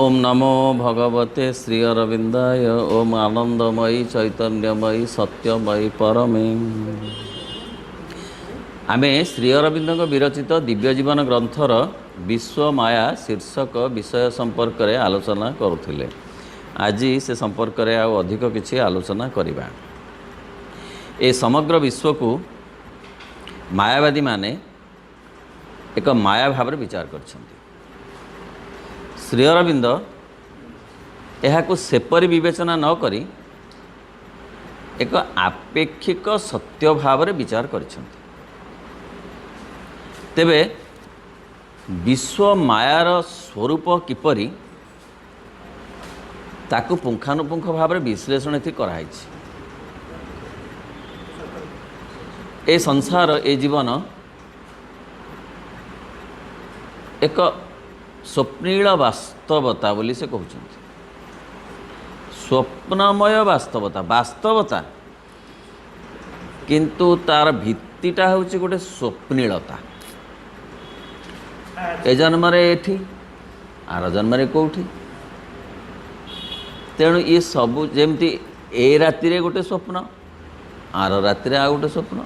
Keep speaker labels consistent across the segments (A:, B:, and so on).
A: ओम नमो भगवते श्री अरविंदाय। ओम आनंदमयी चैतन्यमयी सत्यमयी परमे। आमे श्री अरविंद विरचित दिव्य जीवन ग्रंथर विश्व माया शीर्षक विषय संपर्क में आलोचना करुले। आज से संपर्क में आउ अधिक किछि आलोचना करिबा। ए समग्र विश्व को मायावादी माने एक माया भाव विचार करछन्ति। श्री अरविंद यह सेपरी विवेचना न करी एक आपेक्षिक सत्य भाव विचार करछन्ति। तेबे विश्व मायार स्वरूप किपरि ताकु पुंखानुपुंख भाव विश्लेषण एथि कराइछि। ए संसार ए जीवन एक स्वप्नील वास्तवता बोली से कहते। स्वप्नमय वास्तवता वास्तवता किंतु तार भित्तिटा हूँ गोटे स्वप्नीलता। ए जन्म एठी आर जन्म कौटी। तेणु ये सबू जमती ए राति गोटे स्वप्न आर राति आ गोटे स्वप्न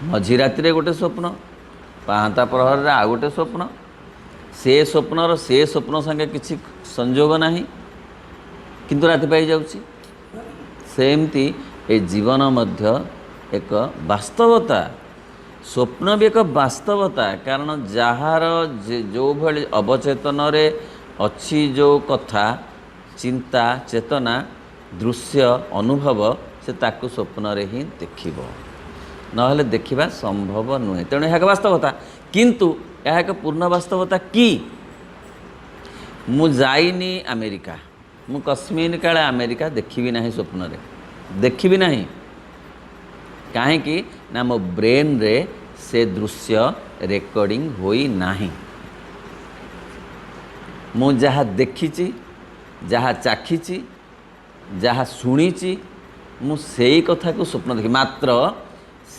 A: मझी राति गोटे स्वप्न पाहांता प्रहर आ गोटे स्वप्न से स्वप्नर से स्वप्न संगे किसी संजोग नहीं किंतु राति पाई जाउछि। सेमती ए जीवन मध्य एक वास्तवता स्वप्न भी एक वास्तवता। कारण जहार जो भली अवचेतन रे अच्छी जो कथा चिंता चेतना दृश्य अनुभव से ताकु स्वप्न रे ही देखिबो नहले देखिबा संभव नुहे। तेणु यह वास्तवता किंतु यह एक पूर्ण वास्तवता कि मु जाइनी अमेरिका मु कस्मिन काले अमेरिका देखी ना स्वप्न रे देखी ना कहीं ना मो ब्रेन रे से दृश्य रेकर्डिंग होई नाही। मु जहाँ देखी जहाँ चाखी जहाँ शुणी मु सेई कथा को स्वप्न देखी मात्र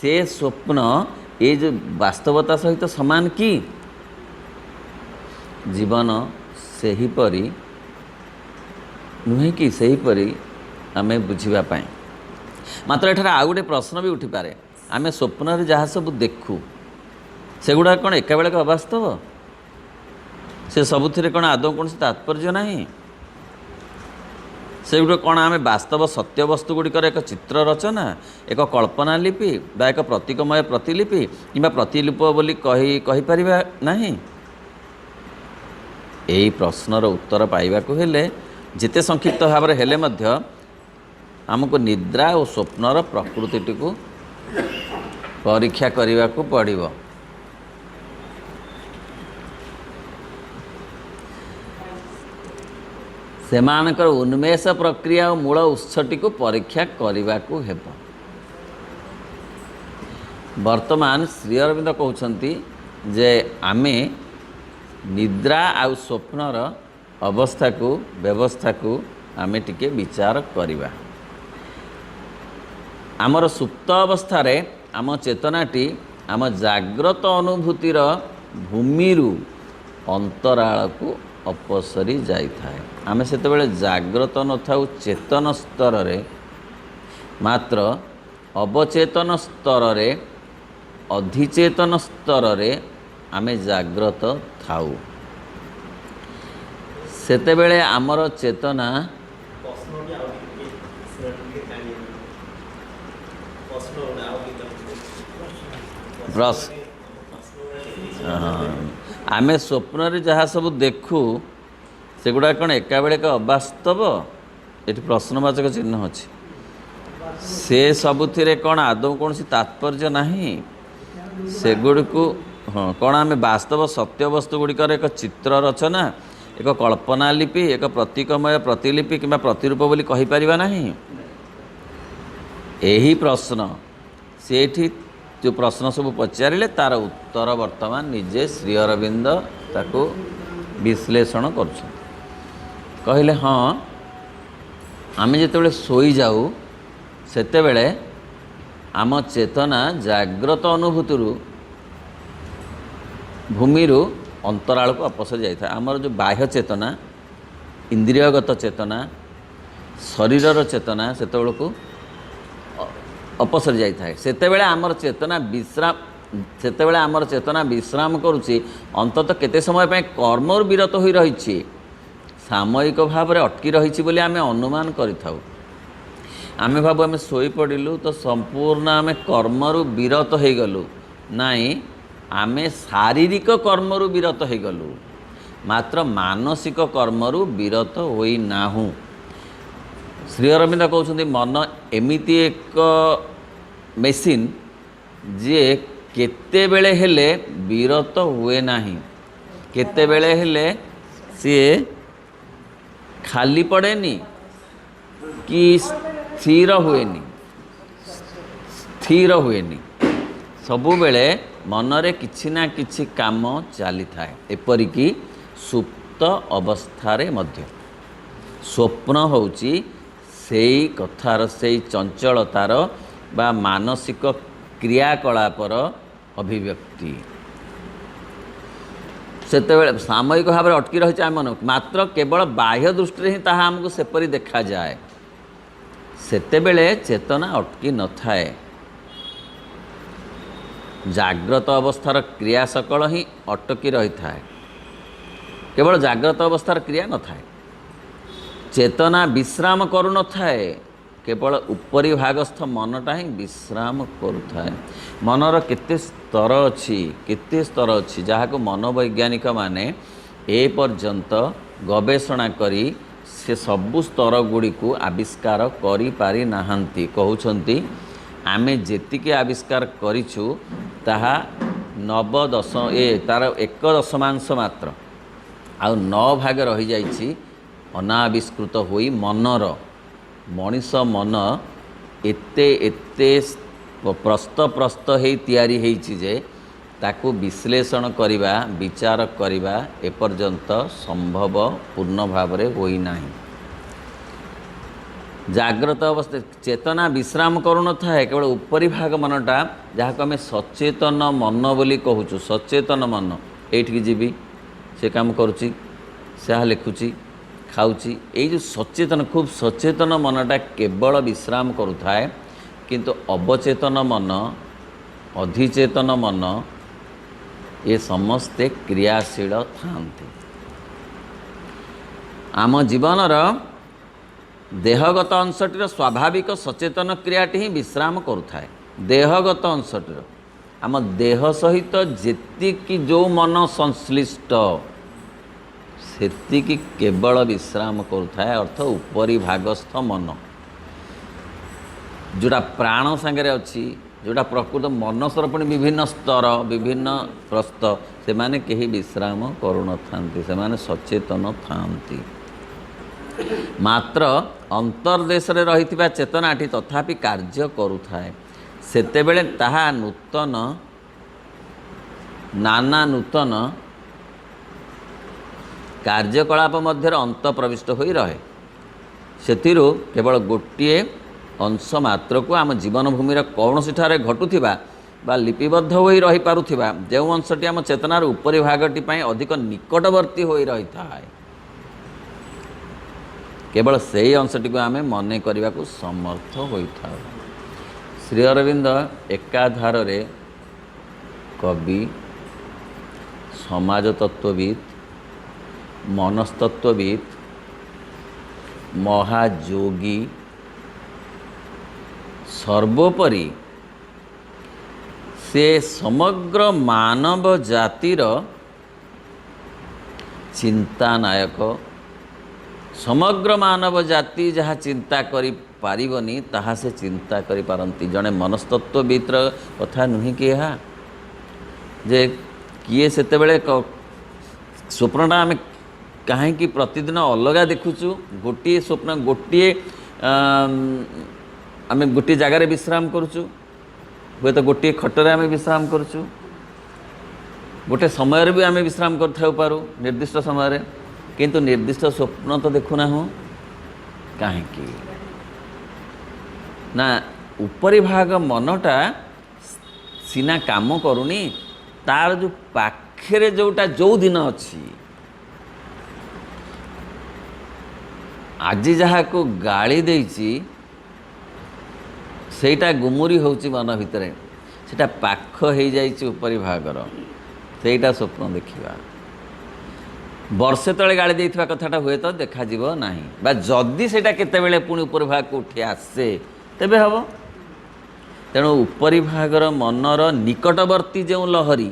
A: से स्वप्न ये जो वास्तवता सहित समान कि जीवन सही परी नुहे कि सही परी आमे बुझिबा पाए। मात्र एठार आउ गोटे प्रश्न भी उठी पारे। आमे स्वप्न रे जहाँ सब देखू सेगुड़ा कौन एका बेलक अवास्तव से सबुथिरे कौन आदौ कौन तात्पर्य नहीं। सेगुड़ा कौन आमे वास्तव सत्य वस्तु गुड़िकर एक चित्र रचना एक कल्पना लिपि बा एक प्रतीकमय प्रतिलिपि किंबा प्रतिलिप बोली कही परिबा नहीं। यही प्रश्नर उत्तर पाइबाकू हेले जिते संक्षिप्त भाव में हेले मध्य आमको निद्रा और स्वप्नर प्रकृति को परीक्षा करने को पड़िबो। सेमानकर उन्मेष प्रक्रिया और मूल उत्सटी को परीक्षा करने को हेबो। वर्तमान श्री अरविंद कहउछंती जे आमे निद्रा आ स्वप्नर अवस्था को व्यवस्था को आमे टिके विचार करिबा। आमर सुप्त अवस्था रे आम चेतनाटी आम जाग्रत अनुभूतिर भूमिरु अंतराल को अपसरी जाई थाए। आम से जाग्रत न थाउ चेतन स्तर रे मात्र अवचेतन स्तर रे अधिचेतन स्तर रे आमे जाग्रत थाउ। सेतेबेले आमर चेतना आमे स्वप्न रे जहाँ सब देखू सेगुड़ा कौन एका बेले का अवास्तव ये प्रश्नवाचक चिन्ह अच्छी से सबुथिरे कौन आदौ कौन तात्पर्य नहीं। सेगुड़ को हाँ कौन आम वास्तव सत्य वस्तु गुड़िकर एक चित्र रचना एक कल्पना लिपि एक प्रतीकमय प्रतिलिपि किंबा प्रतिरूप बोली कहि परिबा नहीं। यही प्रश्न सेठी जो प्रश्न सब पचारे तार उत्तर वर्तमान निजे श्री अरविंद ताको विश्लेषण कर कहले। हाँ आमे जेतेबेले सोई जाऊ सेतेबेले आम चेतना जाग्रत अनुभूति भूमिरु अंतराल को अपसरी जाए। आमर जो बाह्य चेतना, इंद्रियगत चेतना, शरीरर चेतना से अपसरी जाए। से आमर चेतना विश्राम सेतेबेले आमर चेतना विश्राम करुच्ची अंततः केते समय पे कर्मर विरत हो रही सामयिक भाव में अटकी रही बोली आम अनुमान करिथाउ। आमे भाबु आमे सोई पड़िलु तो संपूर्ण आमे कर्मरु विरत हो गलु नाई, आमे शारीरिक कर्मरु विरत हो गलु मात्र मानसिक कर्मरु विरत होई नाहु। श्री अरविंद कहते मन एमिति एक मेसीन जे केते बेले हेले विरत हुए नाही, केते बेले हेले सी खाली पड़ेनी कि स्थिर हुएनी, स्थिर हुएनी, सबु बेले मनरे किछि ना किछि काम चली थाए। एपरिकी सुप्त अवस्थारे मध्य स्वप्न होउची सेई कथार सेई चंचलतार बा मानसिक क्रियाकलापर अभिव्यक्ति। सेतेबेले सामयिक भाव में अटकी रही आम मन मात्र केवल बाह्य दृष्टि ही ताहा आमको सेपरी देखा जाए। सेतेबेले चेतना अटकी न थाए, जाग्रत अवस्थार क्रिया सकल ही अटकी रही थाए, केवल जाग्रत अवस्थार क्रिया न थाए। चेतना विश्राम करू न थाए, केवल उपरी भागस्थ मनटा ही विश्राम करुए। मनर केते स्तर अच्छी, केते स्तर अच्छी जहाँ को मनोवैज्ञानिक माने ए पर्यंत गवेषणा करी से सबु स्तर गुड़ी को आविष्कार करि पारि नाहंती। कहउछंती आमे जेतिके आविष्कार करिछु ताहा 9 तार 1/10 मात्र आ 9 भाग रही जाइछि अनाविष्कृत होई मनर। मनीष मन एते एते प्रस्त हे तैयारी हेइछि जे ताकू विश्लेषण करिबा विचार करिबा एपर्यंत संभव पूर्ण भाव में होई नाही। जाग्रत अवस्था चेतना विश्राम करू न थाए, केवल उपरी भाग मनटा जहाँ को आम सचेतन मन बोली कहूँ। सचेतन मन एठिक जीवी से काम करुच्ची, से लिखुची, खाऊची, ये जो सचेतन खूब सचेतन मनटा केवल विश्राम करुए, किंतु अवचेतन मन अधिचेतन मन ये समस्ते क्रियाशील थांती। आम जीवनर देहगत अंशटीर स्वाभाविक सचेतन क्रियाटी ही विश्राम करुए। देहगत अंशटीर आम देह सहित जेतिकी जो मन संश्लिष्ट सेतिकी केवल विश्राम करुए, अर्थ उपरी भागस्थ मन जोटा प्राण सांगे अच्छी, जोटा प्रकृत मनसर पुणी विभिन्न स्तर विभिन्न प्रस्थ से माने कहीं विश्राम करुन थांती, से माने सचेतन थांती। मात्र अंतर्देश रे रहिथिबा चेतनाटी तथापि कार्य करुथाए। सेतेबेले ताहा नूतन नाना नूतन कार्यकलाप मध्य अंत प्रविष्ट हो रहे। सेतिरु केवल गोटिए अंश मात्र को आम जीवन भूमि कौन ठारे घटुथिबा बा लिपिबद्ध हो रही पारुथिबा जो अंशटी आम चेतनार उपरी भागटी पाई अधिक निकटवर्ती हो रही थाए, केवल से अंशटी को आम मन करने को समर्थ होता। श्री अरविंद एकाधार रे कवि, समाज तत्वविद, मनस्तत्वविद, महायोगी, सर्वोपरि से समग्र मानव जातिर चिंतानायक। समग्र मानव जाति जहाँ चिंता करि पारिबनी ताहा से चिंता करि पारंती। जड़े मनस्तत्वविद कथा नुहे कि जे किए सेतेबेले स्वप्नटा आम कहीं प्रतिदिन अलग देखुचु। गोटे स्वप्न गोटे आम गोटे जगार विश्राम करुचु, हे तो गोटे खटरे आम विश्राम करुचु, गोटे समय भी आम विश्राम कर पारू निर्दिष्ट समय, किंतु निर्दिष्ट स्वप्न तो देखुना हूँ कहीं ना उपरी भाग मनटा सीना काम करूनी, तार जो पाखे जोटा जो दिन अच्छी आज जहाँ को गाली देची सेटा गुमुरी होची मन भितर सेटा पाख हो जाइए उपरी भागर सेटा स्वप्न देखा वर्षे तले गाड़ी देइथिबा कथाटा हुए तो देखा ना बा जदि सेटा केतेबेले पुणी ऊपर भाग को उठी आसे तेबे हम तेणु उपरी भागर मनर निकटवर्ती जो लहरी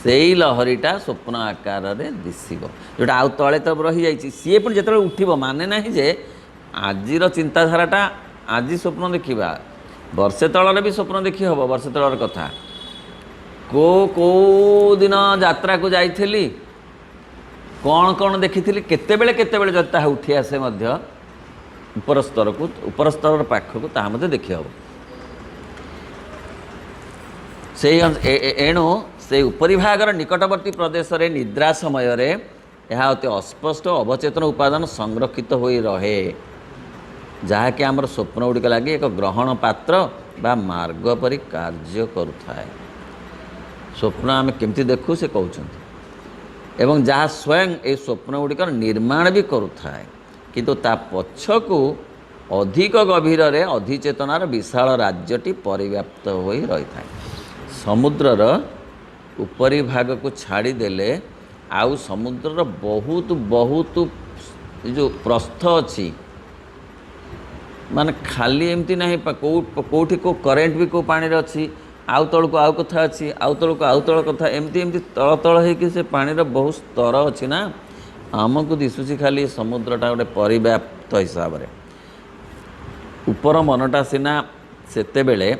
A: से ही लहरीटा स्वप्न आकार में दिशब जोटा आउ तले तो रही जाइए सी पुणी जो उठब माने ना जे आजिर चिंताधाराटा आज स्वप्न देखा वर्षे तलर भी स्वप्न देखी हम वर्षे तलर कथा को दिन यात्रा को जाइली कौन कौन देखी केतेबेले केतेबेले जब ताहा उठी आसे मध्य ऊपर स्तर पाख को ताहा मध्य देखी हम से एणु से उपरी भागर निकटवर्ती प्रदेश रे निद्रा समय रे यह अति अस्पष्ट अवचेतन उपादान संरक्षित हो रहे जहाँकि आमर स्वप्न गुड़िक लगे एक ग्रहण पात्र बा मार्ग परि कार्य करुथाए स्वप्न आम केमती देखु से कहते एवं जहाँ स्वयं ये स्वप्न गुड़िकर निर्माण भी करुथाए किंतु ता पछकु अधिक गभीर रे अधिचेतनार विशाल राज्यटी परिव्याप्त हो रही था समुद्रर उपरी भाग को छाड़ीदेले आउ समुद्रर बहुत बहुत जो प्रस्थ अच्छी माने खाली एमती नहीं कौटी को करेन्ट भी को पानी अच्छी आउ तल को आउ कथा अच्छी आउ तल को आउ तल कथा एमती एमती तल तल हो से पानीर बहुत स्तर अच्छी ना आमको दिशुची खाली समुद्रटा गोटे परिव्याप्त हिसाब से ऊपर मनटा सिना सेते बेले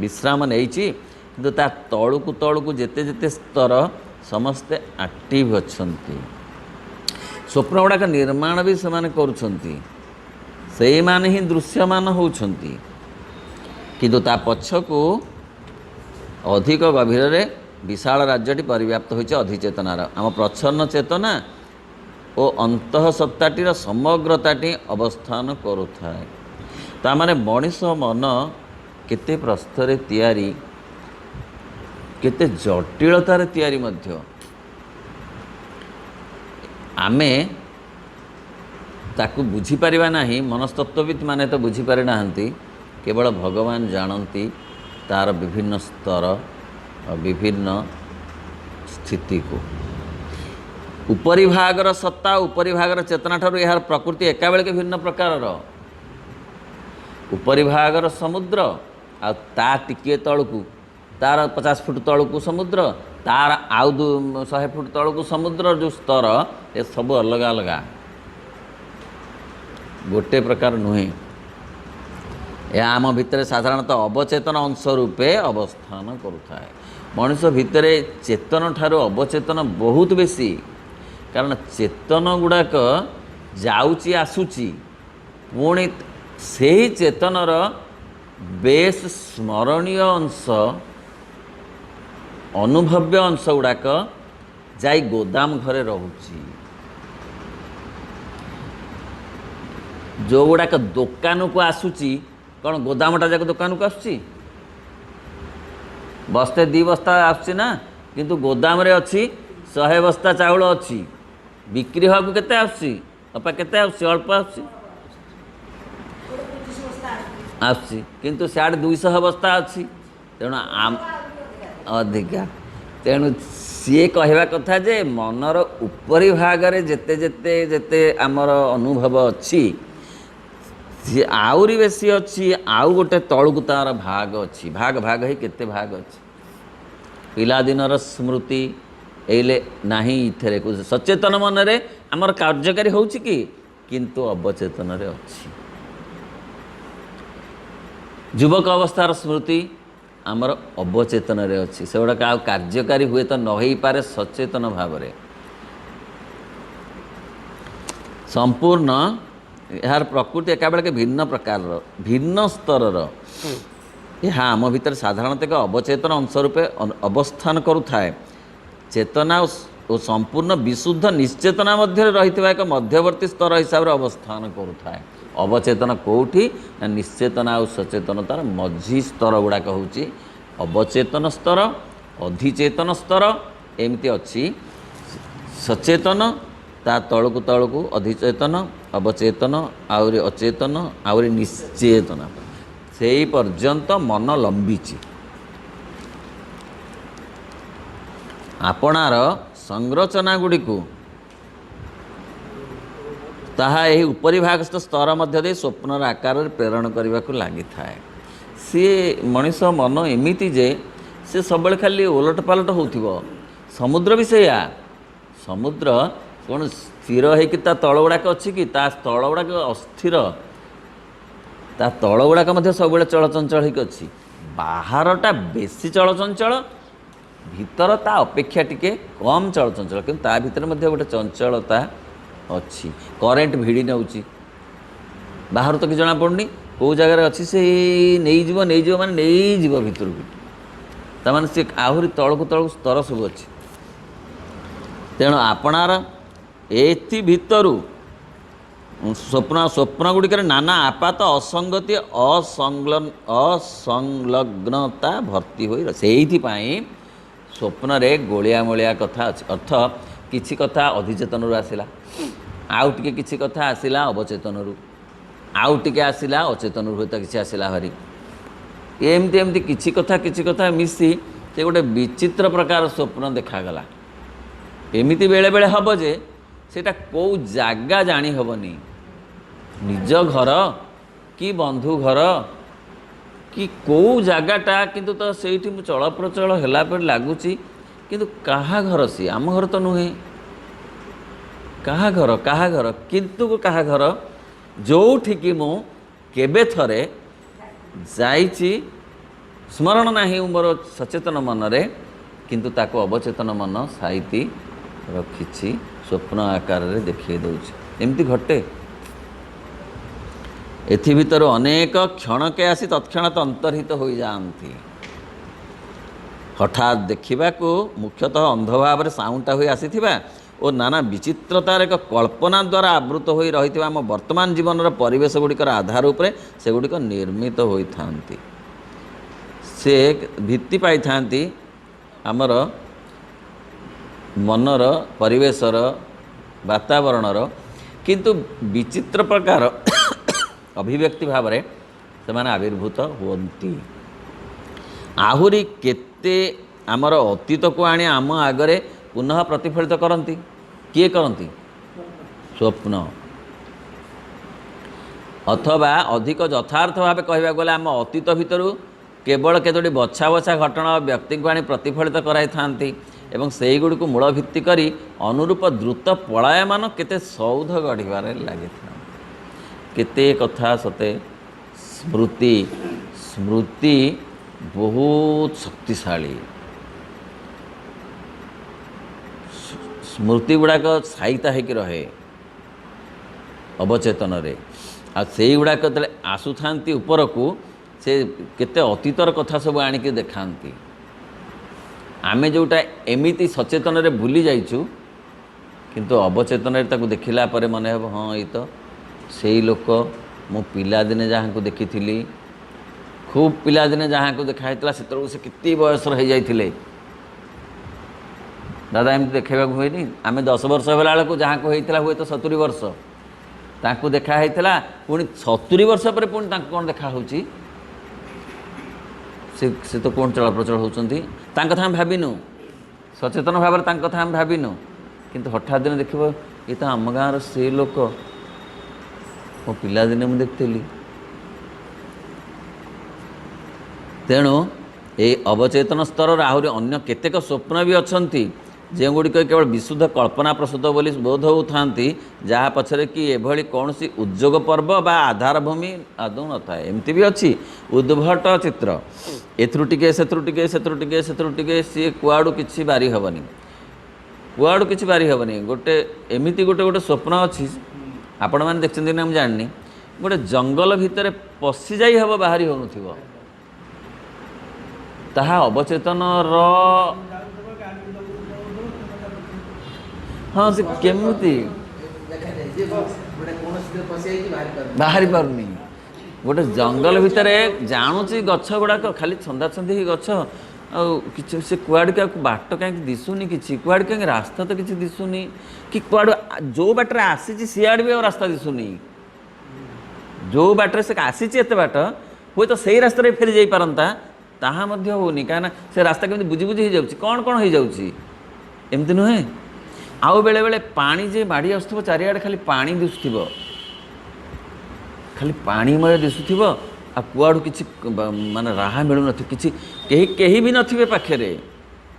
A: विश्राम नहीं किंतु ता तलू जेते जेते स्तर समस्ते एक्टिव अच्छंती स्वप्न गुड़ाक निर्माण भी से करुछंती से माने ही दृश्यमान होउछंती किंतु ता पछकु अधिक गभीर रे विशाल राज्यटी परिव्याप्त होइछ अधिचेतनार आम प्रच्छन्न चेतना और अंतः सत्ताटीर समग्रताटी अवस्थान करुथाए तामाने मनीष मन केते प्रस्थरे तैयारी केते जटिलतार तैयारी मध्य आमे ताकू बुझीपारा नहीं मनस्तत्वविद माने तो बुझीपारे नाहंती केवल भगवान जानती तार विभिन्न स्तर और विभिन्न स्थिति को उपरी भागर सत्ता उपरी भागर चेतना ठारू यार प्रकृति एका बेलके भिन्न प्रकार उपरी भागर समुद्र आ ता टिके तलकू तार 50 फुट तलकू समुद्र तार आउ 100 फुट तलकू समुद्र जो स्तर ये सब अलग अलग गोटे प्रकार नुहे यह आम भितर साधारणतः अवचेतन अंश रूपे अवस्थान करुଥାଏ मनुष्य भितर चेतन ठारू अवचेतन बहुत बेसी कारण चेतन गुड़ाक जाउची आसुची पुणी से ही चेतनर बेस स्मरणीय अंश अनुभव्य अंश गुड़ाक जाई गोदाम घरे रहुची जो गुड़ाक दुकान को आसुची कौन गोदामटा जाक दुकान को आसुची बस्ते 2 बस्ता आसुची ना किंतु गोदाम रे अच्छी 100 बस्ता चाउल अच्छी बिक्री हाँ केते आसुची अपा केते आसुची अल्प आसुची आसुची किंतु सियाड़े 200 बस्ता अच्छी तेणु आम अधिका तेणु सी कहवा कथा जे मनर उपरी भागरे जेते जेते जेते आमर अनुभव अच्छी सी आउरी बेसी अच्छी आउ गोटे तलू तार भाग अच्छी भाग भाग ही केते भाग अच्छी पिलादिनर स्मृति एले नाही इथरे कुछ सचेतन मन रे आमर कार्यकारी होउची कि किंतु अवचेतन रे अच्छी युवक अवस्थार स्मृति आमर अवचेतन रे अच्छी से गुड़ाक आ कार्यकारी हुए तो न हो पारे सचेतन भाव रे संपूर्ण यार प्रकृति एका बेलके भिन्न प्रकार भिन्न स्तर यह आम भीतर साधारणतः एक अवचेतन अंश रूपे अवस्थान करुଥାଏ चेतना और संपूर्ण विशुद्ध निश्चेतना मध्य रही एक मध्यवर्ती स्तर हिसाब से अवस्थान करुଥାଏ अवचेतन कौटी ना निश्चेतना और सचेतनतार मझी स्तर गुड़ाक हूँ अवचेतन स्तर अधिचेतन स्तर एमती अच्छी सचेतन ता तलकू तलकू अधिचेतन अवचेतन आउरी अचेतन आउरी निश्चेतन से पर्यंत मन लंबीची आपणार संरचना गुड़ी को ताहा यही उपरी भागस्थ स्तर मध्य दे स्वप्नर आकार प्रेरण करने को लगी थाए सी मनीष मन एमिति जे से सब खाली ओलट पालट हो समुद्र भी सैया समुद्र कौन स्थिर होकि तल गुड़ाक अच्छी कि तल गुड़ाक अस्थिर ता तल गुड़ाक सब चलचंचल होकर अच्छी बाहरटा बेसी चलचंचल भीतर ता अपेक्षा टिके कम चलचंचल कि भितर गोटे चंचलता अच्छी करेन्ट भिड़ी नौची बाहर तो कि जना पड़नी कौ जगार अच्छी से नहीं माने नहीं भीतर को ताने सी आहरी तलकू तलकू स्तर सब अच्छी तेणु आपणार एथि भितरु स्वप्न गुड़िक नाना आपात असंगति असंलग्नता भर्ती हो स्वप्न रे गोलिया मोलिया कथा अच्छी अर्थ किछि कथा अधिचेतन आसला आउ टिके किछि कथा आसला अवचेतन आउ टिके आसला अचेतन हुएत किछि आसला हरी एमती एमती किछि कथा मिसी से गोटे विचित्र प्रकार स्वप्न देखागला एमिति बेले बेले हम जे सेटा कौ जागा जानी हबनी निज घर कि बंधु घर कि कौ जगाटा किंतु तो सेठी चल प्रचल है पर लगुच किंतु कहा घर सी आम घर तो नुहे कहा घर किंतु कहा घर जो ठिकी मु केबे थरे जाइछि स्मरण नहीं मोर सचेतन मनरे किंतु ताको अवचेतन मन साइती रखिछि स्वप्न आकार रे देखिए दउछि एमती घटे एथि भितर अनेक क्षणके आसी तत्क्षणात अंतर्हित हो जाती हठात देखा मुख्यतः अंध भाव साउंटा हो आसीथिबा और नाना विचित्रतार एक कल्पना द्वारा आवृत हो रही आम वर्तमान जीवन परिवेश गुड़िकर आधार उपरे से गुड़िक निर्मित होता से भित्ति पाई थांती आमर मनर परिवेशर वातावरणर किंतु विचित्र प्रकार अभिव्यक्ति भाव से माने आविर्भूत होती आहुरी केते आमर अतीत को आनी आम आगरे पुनः प्रतिफलित करती किए करती स्वप्न अथवा अधिक यथार्थ भाव कहवा गले आम अतीत भितर केवल केतोटी बछा बछा घटना व्यक्ति को आनी प्रतिफलित कराई थांती एवं सेही गुड़ी को मूल भित्ति करी अनुरूप द्रुत पलायमान केते सौध गढ़िबारे लगी केते कथा सते स्मृति स्मृति बहुत शक्तिशाली स्मृति गुड़ाक साइता होकर रहे अवचेतन रे आ सेई गुड़ाक जो आसुथा ऊपर को से केते अतीतर कथा सब आणिक देखाती आमे जोटा एमिति सचेतन रे भूली जाइछु किंतु अवचेतन रे ताकू देखिला परे मन हे हाँ ये तो से लोक मो पिलादिने जहाँ को देखी खूब पिलादिने जहाँ को देखाई से से कितनी बयस रही जाइए दादा एमती देखा हुए आम 10 वर्ष बेला को जहाँ को होता हुए तो 70 वर्ष ताकू देखाई पुणी 70 वर्ष पर पुणी कौन देखा से तो कौन चल प्रचल होती कथा भाविनु सचेतन भाव कथा भाविनु किंतु हठात दिन देख ये तो आम गाँव से लोक मो पिलादिने मुझे देखी तेणु ये अवचेतन स्तर आहरी अन्य केतेक स्वप्न भी अच्छी जो गुड़िक केवल विशुद्ध कल्पना प्रसूत बोली बोध होती जहाँ पछरे कि एभली कौन सी उद्योग पर्व बा आधार भूमि आदौ न था एमती भी अच्छी उद्भट चित्र एथुरु टिके सेथुरु टिके सेथुरु टिके सेथुरु टिके सी कुआड़ू किछि बारी हेबनी कुआड़ू किछि बारी हेबनी गोटे एमिति गोटे गोटे स्वप्न अच्छी आपण मैंने देखते ना मुझे जानी गोटे जंगल भितर पशि जाई हम बाहरी हो ताहा अवचेतन हाँ से केमती बाहरी पारनी गोटे जंगल भितर जानूची गछ गुड़ाक खाली छंदा छंदी गछ कि से कुआड़ क्या बाट कहीं दिशुनी कि कुआड़ कहीं रास्ता तो किसी दिशुनी कि कुआड़ जो बाटर आसी सियाड़ भी और रास्ता दिशुनी जो बाटर से आसी एत बाट हुए तो सही रास्तार फेरी जाई पारंता ताहा मध्य होनी कहीं से रास्ता केमती बुझी बुझी हो कौन कौन हो जाऊँगी एमती नुहे आउ बेले बेले पानी जे माड़ी आसुव चारिआडे खाली पानी दिशुव खाली पानीमय दिशुव आ कुआड़ू किसी माने राह मिलू न कि कहीं भी नथिबे पाखे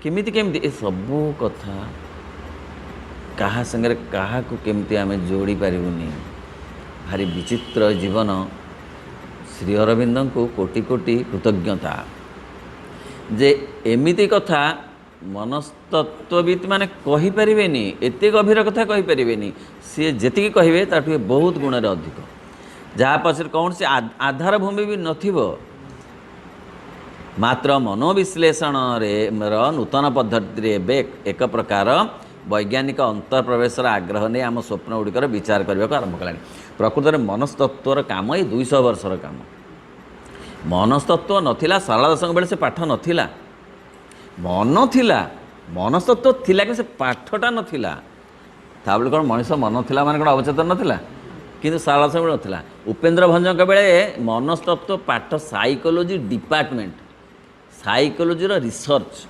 A: केमिति केमिति ए सबू कथा कहा संगे कहा को केमिति आमे जोड़ी पारिबुनी भारी विचित्र जीवन श्री अरविंद को कोटि कोटि कृतज्ञता जे एमिति कथा मनस्तत्वविद माने कहि परिबेनी एते गभीर कथा कहि परिबेनी सी जेतिकी कहिबे ताठु बहुत गुण अधिक जहाँ पछरे कौन से आधार भूमि भी नथिबो मात्र मनोविश्लेषण नूतन पद्धति एक प्रकार वैज्ञानिक अंतर्प्रवेशर आग्रह नहीं आम स्वप्न गुड़िकर विचार करने को आरंभ कला प्रकृत में मनस्तत्वर काम ये 200 वर्षर काम मनस्तत्व नथिला सारला दास बेले से पाठ नथिला मन थिला मनस्तत्व थिला कि से पाठटा नथिला ताबले कौन मनीष मन थिला माने कौन अवचेतन नथिला किंतु सारला दास बेले नथिला उपेन्द्र भंजक बेले मनस्तत्व पाठ साइकोलोजी डिपार्टमेंट साइकोलोजी रिसर्च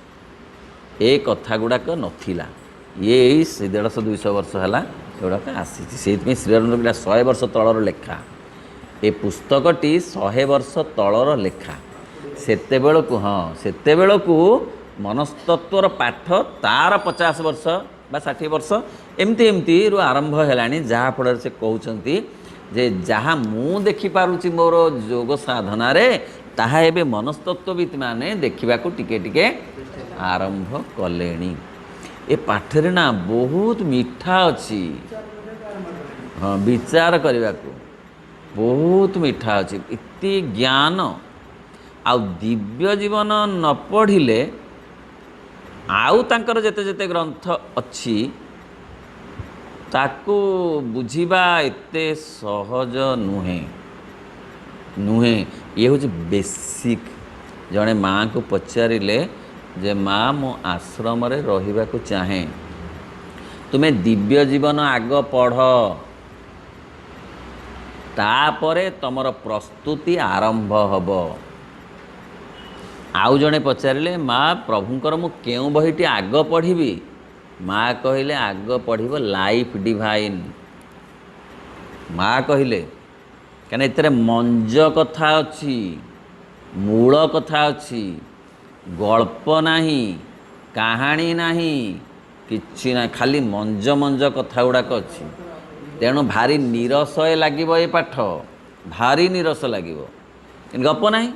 A: ए कथा गुड़ाक नथिला ये 150-200 वर्ष है एगुड़ाक आसी से श्रीअरविंद पिला 100 वर्ष तलर लेखा ए पुस्तकटी 100 वर्ष तलर लेखा सेते बेलू हाँ सेते बेलू मनस्तत्वर पाठ तार 50 वर्ष बा 60 वर्ष एमती एमती रु आरंभ है जहाँफल से कहते जे जहाँ मु देखिपुची मोर योग साधना ताहा एबे मनस्तत्वविद माने देखा टिके टिके आरंभ कले ए पाठरे ना बहुत मीठा अच्छी हाँ विचार करने को बहुत मीठा अच्छी इतनी ज्ञान आउ दिव्य जीवन न पढ़िले आउ तांकर जेते जेते ग्रंथ अच्छी ताकू बुझिबा एते सहज नुहे नुहे ये हूँ बेसिक जड़े माँ को पचारे जे माँ मो आश्रम रे रहिबा को चाहे तुम्हें दिव्य जीवन आग पढ़ तापरे तमर प्रस्तुति आरंभ हब आउ जड़े पचारे माँ प्रभुंकर मु केउ बहीटी आग पढ़ी माँ कहले आग पढ़ब लाइफ डिवाइन माँ कहले कहीं एतरे मंज कथा अच्छी मूल कथा अच्छी गल्प नाही कहानी नाही किछि ना खाली मंज मंज कथा गुड़ाक अच्छी तेणु भारी नीरस लगे ये पाठ भारी नीरस लगे गप नाही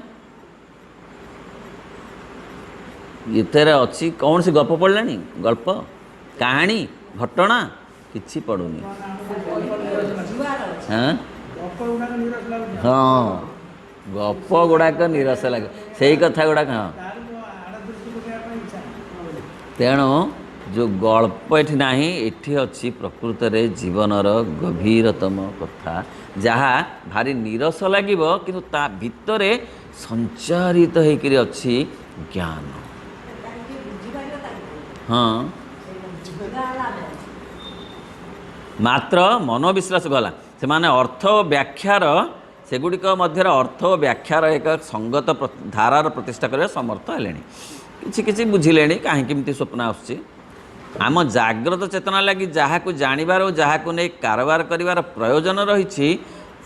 A: इतने अच्छी कौन सी गप पढ़लानी गल्प कहानी घटना किछि पढ़ुनी हाँ हाँ गप गुड़ाक नीरस लगे से कथा गुड़ाक हाँ तेणु जो गल्प ये ना ये अच्छी प्रकृत में जीवनर गभीरतम कथा जहाँ भारी नीरस लगे किंतु ता भितर संचारित होकर अच्छी ज्ञान हाँ मात्र मनोविश्वास गला से माने अर्थ व्याख्यार सेगुड़िक मध्य अर्थ व्याख्यार एक संगत धारार प्रतिष्ठा कर समर्थ है किसी किसी बुझिले कहीं केमती स्वप्न आसुची आम जाग्रत चेतना लगी जहाँ को जानिबार और जहाँ को नहीं कारबार करिवार प्रयोजन रही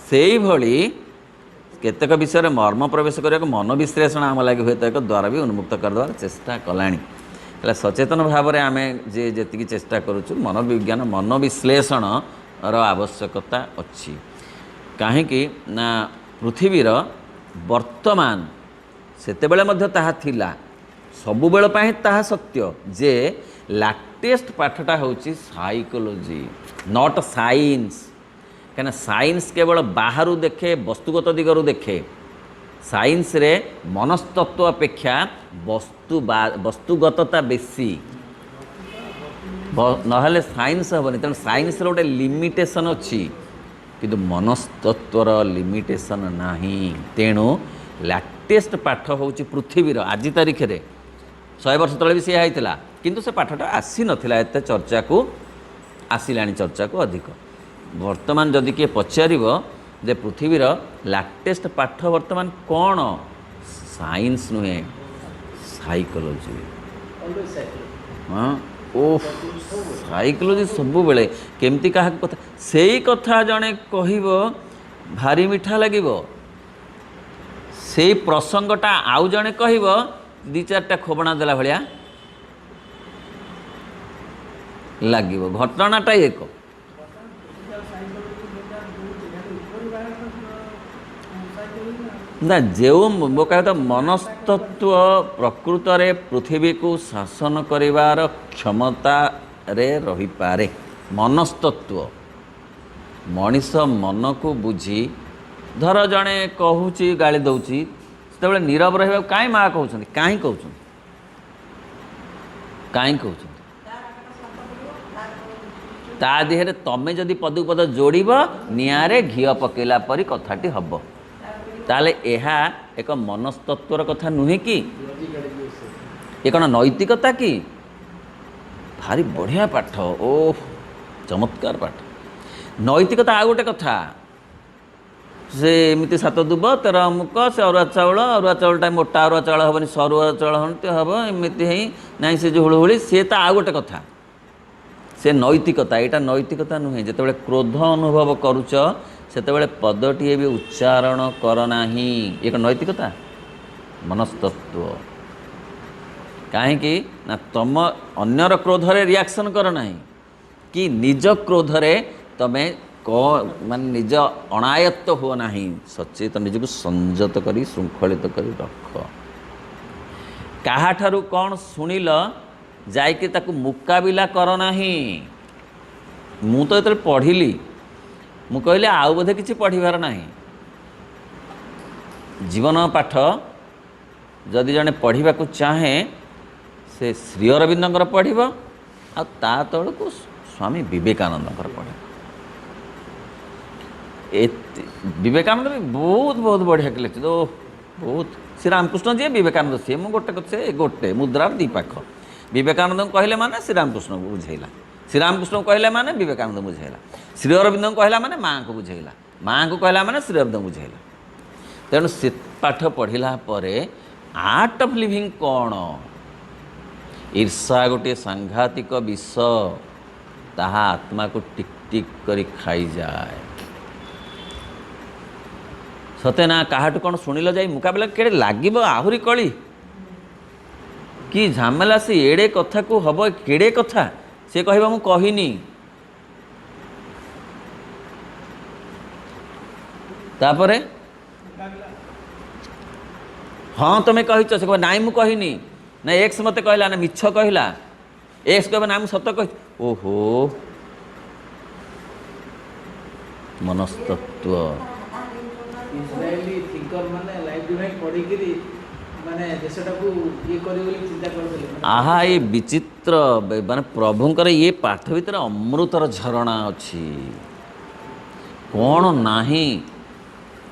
A: से भली केतेक विषय मर्म प्रवेश करने मन विश्लेषण आम लगे हुए तो एक द्वारा भी उन्मुक्त करदेवार चेष्टा कलानी सचेतन भाव में आम जे जी चेष्टा करुचु मनोविज्ञान मन विश्लेषण आवश्यकता अच्छी कहीं ना पृथ्वीर वर्तमान सेतेबेले मध्य ताहा थिला सबुबेल पाई ताहा सत्य जे लाटेस्ट पाठटा होची साइकोलॉजी नॉट साइंस कहीं साइंस केवल बाहर देखे वस्तुगत दिगरु देखे साइंस रे मनस्तत्व अपेक्षा वस्तुगतता बेसी नहले साइंस हेनी तेणु साइंस गोटे लिमिटेशन अच्छी किंतु मनस्तत्वर लिमिटेशन नाही तेणु लाटेस्ट पाठ होची पृथ्वीर आज तारीख रे 100 वर्ष तले भी सी होता किंतु से पाठटा आसी नथिला एते चर्चा को आसिलानी चर्चा को अधिक वर्तमान जदि किए पचारिब जे पृथ्वीर लाटेस्ट पाठ वर्तमान कौन साइंस नुहे साइकोलॉजी हाँ ओ साइकोलॉजी सब बेले केमती क्या कथा से ही कथा जड़े कह भारी मिठा लगे से प्रसंगटा आउ जड़े कह दी चार्टा खोबणा देला भाया लगे घटनाटा एक ना जो मो कह मनस्तत्व प्रकृत रे पृथ्वी को शासन करिवार क्षमता रे रही पारे मनस्तत्व मनीष मन को बुझी धर जड़े कहूँ गाली दौची से नीरव रहा कहीं माँ कहते कहीं कहते ता देहरे तमें जदि पदू पद जोड़ निआरे घी पकेला परी कथाटी हम ताले एहा एक मनस्तत्वर कथा नुहे कि ये कौन नैतिकता कि भारी बढ़िया पाठ ओ चमत्कार पाठ नैतिकता आ गोटे कथा से एमती 7 दुब 13 अमुक से अरुआ चाउलटा मोटा अरुआ चाउल हेनी सरुआ चाउल हम एमती ही ना से जो हुड़हुड़ी सी तो आ गोटे कथा से नैतिकता यहाँ नैतिकता नुहे जिते क्रोध अनुभव करुच सेतेबेले पदटीए भी उच्चारण करना ये नैतिकता मनस्तत्व कहीं ना तुम अन्यर क्रोध रे रिएक्शन करना कि निज क्रोध रे तमें मान निज अनायत्त हो ना सचेत निजक संयत करी श्रृंखलित करी रख काहाठारू कौन शुणिल जाइके ताकू मुकाबिला कर ना मु तो ये पढ़िली मु कहले आउ बोधे किसी पढ़िबार नहीं जीवन पाठ जदि जड़े पढ़ा को चाहे से श्री अरविंदर पढ़ आ तौक स्वामी विवेकानंद पढ़ विवेकानंद भी बहुत बहुत बढ़िया लिखि बहुत श्री रामकृष्ण जी विवेकानंद सी मुझे गोटे मुद्रार दी पाख विवेकानंद कहले माने श्री रामकृष्ण को बुझेला श्री रामकृष्ण कहला माने विवेकानंद बुझेला श्री अरविंद कहला माने माँ को बुझेला माँ को कहला माने श्री अरविंद बुझेला तेणु से पाठ पढ़ला परे आर्ट ऑफ लिविंग कौन ईर्षा गोटे सांघातिक विष ताहा आत्मा को टिक टिक करी खाई जाए सते ना काहाटू कौन शुणिल जाई मुकाबला केड़े लागिब आहुरी कली कि झमेला से एड़े कथा को हम केड़े कथा से कहबा मु कहिनी तापरे हाँ तुम्हें कही से कह नाई मु कहिनी ना एक्स मते कहला ना मिछ कहला एक्स कह ना सत कह ओहो मनस्तत्व
B: इजरायली थिंकर माने लाइफ डिवाइन पढ़ी करी माने देशटा को ये करी बोली चिंता करथले
A: आहा ये विचित्र माने प्रभुंकर ये पाठ भीतर अमृतर झरणा अच्छी कौन नाही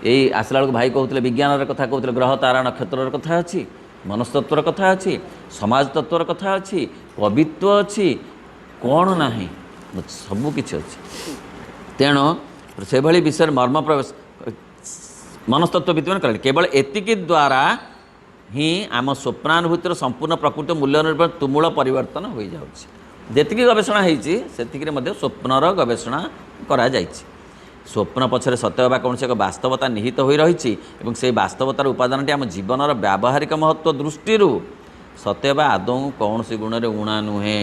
A: यही आसला बेलू भाई कहते विज्ञान कथा कहते ग्रह तारा नक्षत्र कथा अच्छी मनस्तत्वर कथा अच्छी समाज तत्वर कथा अच्छी कवित्व अच्छी कौन नाही सबकि अच्छी तेणु से भली विषय मर्म प्रवेश मनस्तत्व विद्यमान कर केवल एतिकी द्वारा ही आम स्वप्नानुभूतिर संपूर्ण प्रकृति मूल्य निर्भर तुमूल परिवर्तन हो जाती गवेषणा होती स्वप्नर गवेषणा करा जायछि स्वप्न पछरे सत्य बा कौन से एक वास्तवता निहित हो रही से वास्तवतार उपादानटी आम जीवनर व्यावहारिक महत्व दृष्टि सत्य बा आदौ कौन सी गुण ऊणा नुहे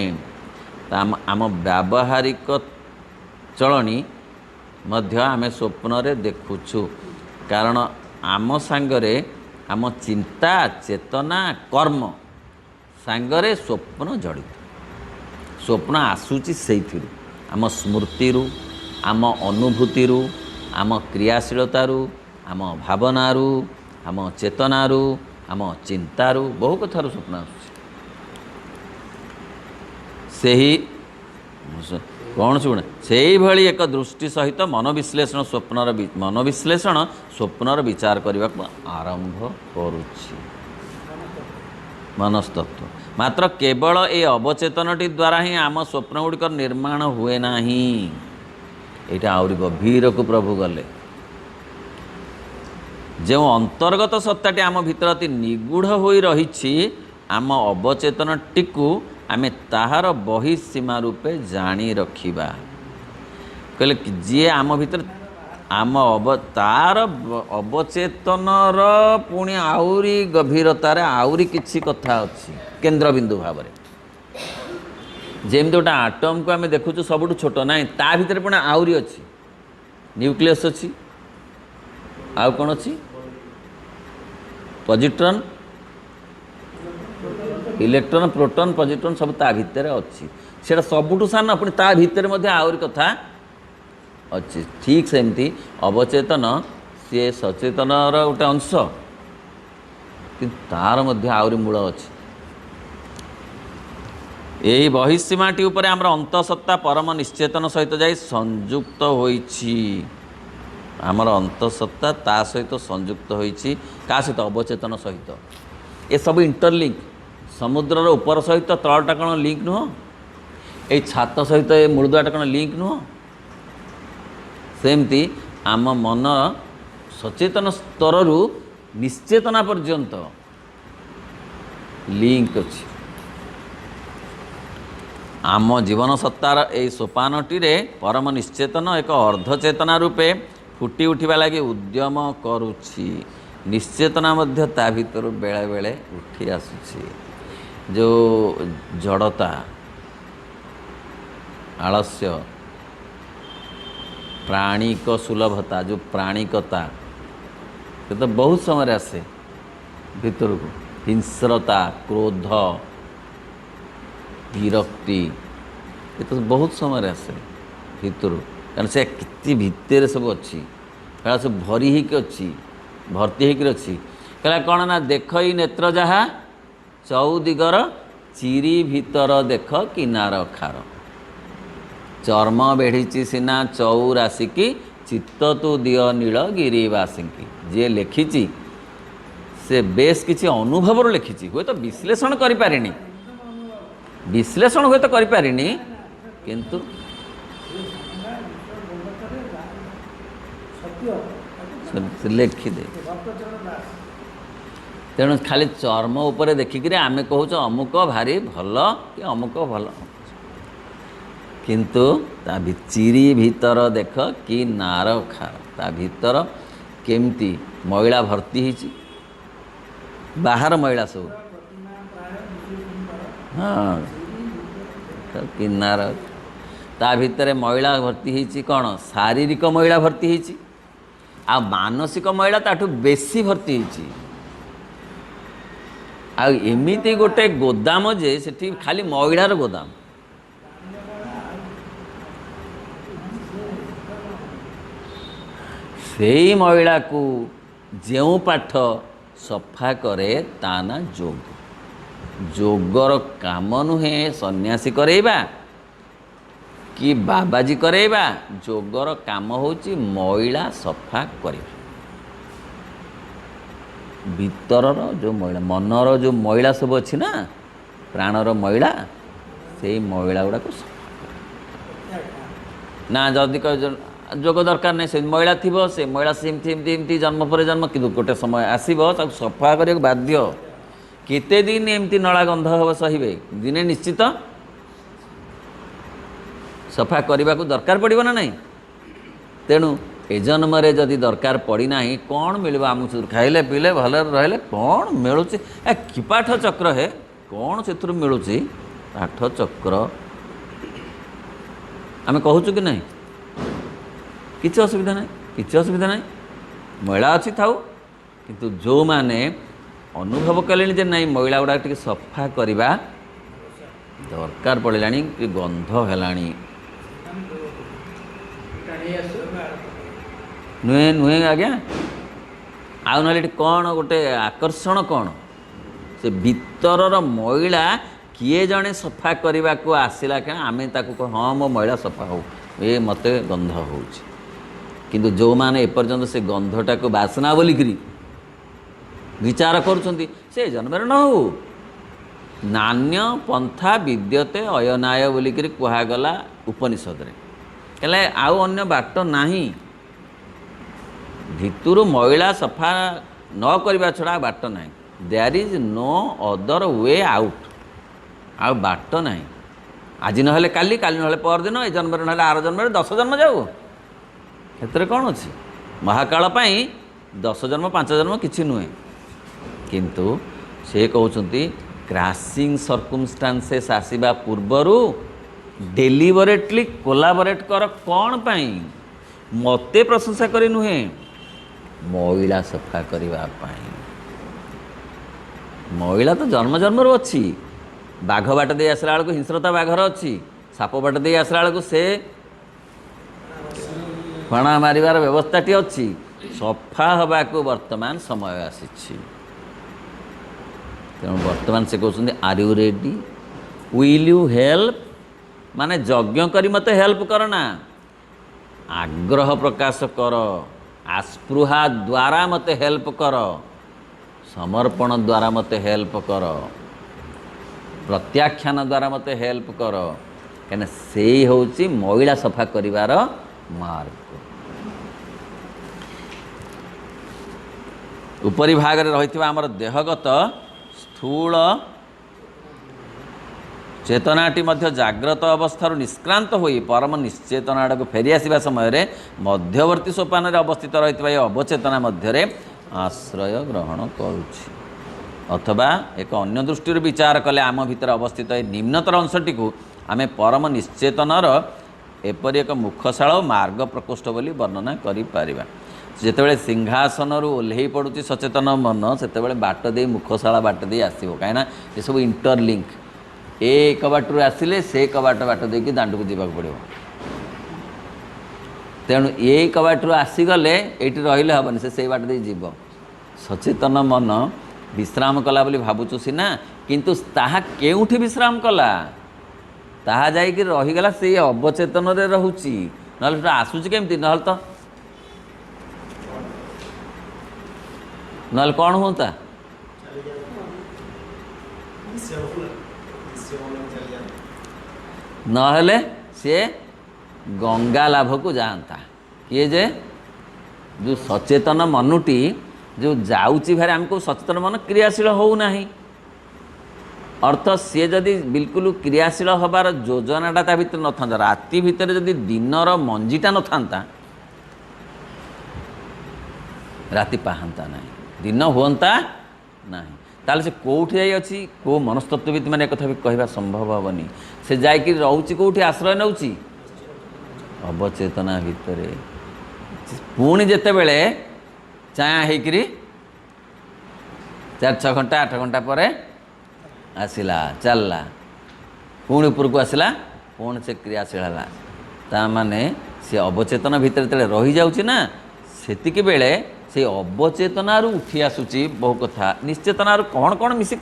A: आम व्यावहारिक चलनी मध्य आम स्वप्न देखुछु कारण आम सांगरे आम चिंता चेतना कर्म सांगरे स्वप्न जड़ित स्वप्न आसूची से आम स्मृति आम अनुभूति आम क्रियाशीलतारू आम भावनारू आम चेतनारू आम चिंतारू बहु कथार स्वप्न आसूची से कौन से गुण से भली एक दृष्टि सहित मनोविश्लेषण स्वप्नर मनोविश्लेषण स्वप्नर विचार करने को आरंभ करुच्ची मनस्तत्व ମାତ୍ର କେବଳ ଏ ଅବଚେତନଟି ଦ୍ୱାରା ହିଁ ଆମ ସ୍ୱପ୍ନ ଗୁଡ଼ିକର ନିର୍ମାଣ ହୁଏ ନାହିଁ। ଏଇଟା ଆହୁରି ଗଭୀରକୁ ପ୍ରଭୁ ଗଲେ। ଯେଉଁ ଅନ୍ତର୍ଗତ ସତ୍ତାଟି ଆମ ଭିତରେ ଅତି ନିଗୂଢ଼ ହୋଇ ରହିଛି, ଆମ ଅବଚେତନଟିକୁ ଆମେ ତାହାର ବହିଃସୀମା ରୂପେ ଜାଣି ରଖିବା। କହିଲେ ଯିଏ ଆମ ଭିତରେ ତାର ଅବଚେତନର ପୁଣି ଆହୁରି ଗଭୀରତାରେ ଆହୁରି କିଛି କଥା ଅଛି କେନ୍ଦ୍ରବିନ୍ଦୁ ଭାବରେ। ଯେମିତି ଗୋଟେ ଆଟମ୍କୁ ଆମେ ଦେଖୁଛୁ ସବୁଠୁ ଛୋଟ, ନାହିଁ ତା ଭିତରେ ପୁଣି ଆହୁରି ଅଛି। ନ୍ୟୁକ୍ଲିୟସ୍ ଅଛି, ଆଉ କ'ଣ ଅଛି? ପଜିଟ୍ରନ୍, ଇଲେକ୍ଟ୍ରନ୍, ପ୍ରୋଟନ୍, ପଜିଟ୍ରନ୍ ସବୁ ତା ଭିତରେ ଅଛି। ସେଇଟା ସବୁଠୁ ସାନ, ପୁଣି ତା ଭିତରେ ମଧ୍ୟ ଆହୁରି କଥା ଅଛି। ଠିକ୍ ସେମିତି ଅବଚେତନ ସିଏ ସଚେତନର ଗୋଟେ ଅଂଶ, କିନ୍ତୁ ତାର ମଧ୍ୟ ଆହୁରି ମୂଳ ଅଛି। ଏହି ବହିଃସୀମାଟି ଉପରେ ଆମର ଅନ୍ତଃସତ୍ତା ପରମ ନିଶ୍ଚେତନ ସହିତ ଯାଇ ସଂଯୁକ୍ତ ହୋଇଛି। ଆମର ଅନ୍ତଃସତ୍ତା ତା ସହିତ ସଂଯୁକ୍ତ ହୋଇଛି। କାହା ସହିତ? ଅବଚେତନ ସହିତ। ଏସବୁ ଇଣ୍ଟରଲିଙ୍କ୍। ସମୁଦ୍ରର ଉପର ସହିତ ତଳଟା କ'ଣ ଲିଙ୍କ୍ ନୁହଁ? ଏଇ ଛାତ ସହିତ ଏ ମୂଳଦୁଆଟା କ'ଣ ଲିଙ୍କ୍ ନୁହଁ? ସେମିତି ଆମ ମନ ସଚେତନ ସ୍ତରରୁ ନିଶ୍ଚେତନା ପର୍ଯ୍ୟନ୍ତ ଲିଙ୍କ୍ ଅଛି। ଆମ ଜୀବନ ସତ୍ତାର ଏହି ସୋପାନଟିରେ ପରମ ନିଶ୍ଚେତନ ଏକ ଅର୍ଦ୍ଧଚେତନା ରୂପେ ଫୁଟି ଉଠିବା ଲାଗି ଉଦ୍ୟମ କରୁଛି। ନିଶ୍ଚେତନା ମଧ୍ୟ ତା ଭିତରୁ ବେଳେବେଳେ ଉଠି ଆସୁଛି। ଯେଉଁ ଜଡ଼ତା, ଆଳସ୍ୟ, ପ୍ରାଣିକ ସୁଲଭତା, ଯେଉଁ ପ୍ରାଣିକତା, ସେ ତ ବହୁତ ସମୟରେ ଆସେ ଭିତରକୁ। ହିଂସ୍ରତା, କ୍ରୋଧ, ବିରକ୍ତି, ଏ ତ ବହୁତ ସମୟରେ ଆସେ ଭିତରୁ। କାରଣ ସେ କେତେ ଭିତରେ ସବୁ ଅଛି, ସେଟା ସବୁ ଭରି ହେଇକି ଅଛି, ଭର୍ତ୍ତି ହେଇକିରି ଅଛି। କହିଲା କ'ଣ ନା, ଦେଖ ଏଇ ନେତ୍ର ଯାହା ଚଉଦିଗର, ଚିରି ଭିତର ଦେଖ କିନାର ଖାର। ଚର୍ମ ବେଢ଼ିଛି ସିନା ଚଉରାଶିକି, ଚିତ୍ତ ତୁ ଦିଅ ନୀଳ ଗିରିବାସିଙ୍କି। ଯିଏ ଲେଖିଛି ସେ ବେଶ କିଛି ଅନୁଭବରୁ ଲେଖିଛି, ହୁଏତ ବିଶ୍ଳେଷଣ କରିପାରିନି, ବିଶ୍ଳେଷଣ ହୁଏତ କରିପାରିନି, କିନ୍ତୁ ଲେଖିଦେ। ତେଣୁ ଖାଲି ଚର୍ମ ଉପରେ ଦେଖିକିରି ଆମେ କହୁଛୁ ଅମୁକ ଭାରି ଭଲ କି ଅମୁକ ଭଲ, କିନ୍ତୁ ତା ଚିରି ଭିତର ଦେଖ କି ନାର ଖାର। ତା ଭିତର କେମିତି ମଇଳା ଭର୍ତ୍ତି ହେଇଛି, ବାହାର ମଇଳା ସବୁ, ହଁ କିନାର। ତା ଭିତରେ ମଇଳା ଭର୍ତ୍ତି ହେଇଛି କ'ଣ? ଶାରୀରିକ ମଇଳା ଭର୍ତ୍ତି ହେଇଛି, ଆଉ ମାନସିକ ମଇଳା ତାଠୁ ବେଶୀ ଭର୍ତ୍ତି ହେଇଛି। ଆଉ ଏମିତି ଗୋଟେ ଗୋଦାମ ଯେ ସେଠି ଖାଲି ମଇଳାର ଗୋଦାମ। ସେଇ ମଇଳାକୁ ଯେଉଁ ପାଠ ସଫା କରେ ତା ନା ଯୋଗ। ଯୋଗର କାମ ନୁହେଁ ସନ୍ନ୍ୟାସୀ କରେଇବା କି ବାବାଜୀ କରେଇବା, ଯୋଗର କାମ ହେଉଛି ମଇଳା ସଫା କରିବା। ଭିତରର ଯେଉଁ ମଇଳା, ମନର ଯେଉଁ ମଇଳା ସବୁ ଅଛି ନା, ପ୍ରାଣର ମଇଳା, ସେଇ ମଇଳା ଗୁଡ଼ାକ ସଫା ନା। ଯଦି ଯୋଗ ଦରକାର ନାହିଁ, ସେ ମଇଳା ଥିବ, ସେ ମଇଳା ସେମିତି ଏମିତି ଏମିତି ଜନ୍ମ ପରେ ଜନ୍ମ, କିନ୍ତୁ ଗୋଟେ ସମୟ ଆସିବ ତାକୁ ସଫା କରିବାକୁ ବାଧ୍ୟ। କେତେ ଦିନ ଏମିତି ନଳା ଗନ୍ଧ ହେବ ସହିବେ? ଦିନେ ନିଶ୍ଚିତ ସଫା କରିବାକୁ ଦରକାର ପଡ଼ିବ ନା ନାହିଁ? ତେଣୁ ଏ ଜନ୍ମରେ ଯଦି ଦରକାର ପଡ଼ିନାହିଁ, କ'ଣ ମିଳିବ ଆମକୁ? ଖାଇଲେ ପିଇଲେ ଭଲରେ ରହିଲେ କ'ଣ ମିଳୁଛି? କି ପାଠ ଚକ୍ର ହେ, କ'ଣ ସେଥିରୁ ମିଳୁଛି? ପାଠ ଚକ୍ର ଆମେ କହୁଛୁ କି ନାହିଁ? କିଛି ଅସୁବିଧା ନାହିଁ, କିଛି ଅସୁବିଧା ନାହିଁ, ମଇଳା ଅଛି ଥାଉ। କିନ୍ତୁ ଯେଉଁମାନେ ଅନୁଭବ କଲେଣି ଯେ ନାଇଁ ମଇଳା ଗୁଡ଼ାକ ଟିକେ ସଫା କରିବା ଦରକାର ପଡ଼ିଲାଣି, କି ଗନ୍ଧ ହେଲାଣି, ନୁହେଁ ନୁହେଁ ଆଜ୍ଞା, ଆଉ ନହେଲେ ଏଠି କ'ଣ ଗୋଟେ ଆକର୍ଷଣ କ'ଣ? ସେ ଭିତରର ମଇଳା କିଏ ଜଣେ ସଫା କରିବାକୁ ଆସିଲା, କାରଣ ଆମେ ତାକୁ କହ ହଁ ମୋ ମଇଳା ସଫା ହଉ, ଏ ମୋତେ ଗନ୍ଧ ହେଉଛି। କିନ୍ତୁ ଯେଉଁମାନେ ଏପର୍ଯ୍ୟନ୍ତ ସେ ଗନ୍ଧଟାକୁ ବାସ୍ନା ବୋଲିକିରି ବିଚାର କରୁଛନ୍ତି, ସେ ଜନ୍ମରେ ନ ହଉ, नान्य पंथा विद्यते अयनाय बोलिकी कहगला उपनिषद हेले आउ अन्य बाट नाही भितरु मैला सफा न करने छड़ा बाट ना there is no other way out आ बाट ना आज नहले काली काली नहले परदिन ए जन्म नहले आर जन्म 10 जन्म जाऊ क्षेत्र कौन अच्छी महाकाल पाई 10 जन्म 5 जन्म किसी नुहे किंतु से कहते क्रासिंग सर्कमस्टांसेस आसवा पूर्वर डेलीबरेटली कोलाबरेट कर कौन पाई मते प्रशंसा करी नुहे मैला सफा करने मैला तो जन्म जन्म अच्छी बाघ बाट दे आसला बेलू हिंस्रता बाघर अच्छी साप बाट दे आसला बेलू से फणा मारिबार व्यवस्थाटी अच्छी सफा हवा को वर्तमान समय आसी तेणु वर्तमान से कहते are you ready will you help माने यज्ञ करी मते हेल्प करना आग्रह प्रकाश कर आस्पृहा द्वारा मते हेल्प कर समर्पण द्वारा मते हेल्प कर प्रत्याख्यान द्वारा मते हेल्प कर कहीं से हूँ मैला सफा करिवार मार्ग उपरी भाग में रही आमर देहगत स्थूल चेतनाटी मध्य जाग्रत अवस्था निष्क्रांत होई परम निश्चेतना आड़ को फेरी आसवा समय मध्यवर्ती सोपान अवस्थित रही अवचेतना मध्य आश्रय ग्रहण करुछि अथवा एक अन्य दृष्टि विचार कले आम भितर अवस्थित निम्नतर अंशटी को आम परम निश्चेतनर एपरी एक मुखशाल मार्ग प्रकोष्ठ बोली वर्णना करिपारिबा जितेबाला सिंहासन ओह्लै पड़ुछि सचेतन मन से बाट दे मुखशाला बाट दे आसो कहीं ये सब इंटरलिंक ए कबाटू आसिले से कबाट बाट देकी दांड को जावाक पड़ो तेणु ये कबाटू आसीगले ये रही हेनी से बाट दे जीव सचेतन मन विश्राम कला बोली भावुचु सीना किंतु ताहा केउठी विश्राम कला ताहा जाइकी रहीगला से अवचेतन रे रहुची नहले आसुची केमती नहले तो नहले कौन होता नहले सी गंगा लाभ को जाता किए जे जो सचेतन मनुटी जो जाऊँगी भाई आमको सचेतन मन क्रियाशील होना अर्थ सी जदि बिल्कुल क्रियाशील हबार योजनाटा ता भीतर न था राति भितर जदि दिनर मंजीटा न था राति पाहंता ना दिन हुंता ना ताले से कौटी जाई अच्छी को मनस्तत्वविद मैंने कथा भी कहवा संभव हेनी से जाकि रोचे कौटी आश्रय नौची अवचेतना भितर पुणी जिते बड़े चाया होकरी 4-6 घंटा 8 घंटा पर आसला चलला पुणी उपरक आसला पुणी से क्रियाशील है ताने सी अवचेतन भितर जो रही जाऊँगी ना सेतिकी बेले से अवचेतनार उठी आसूची बहु कथा निश्चेतनार कौन कौन मिसी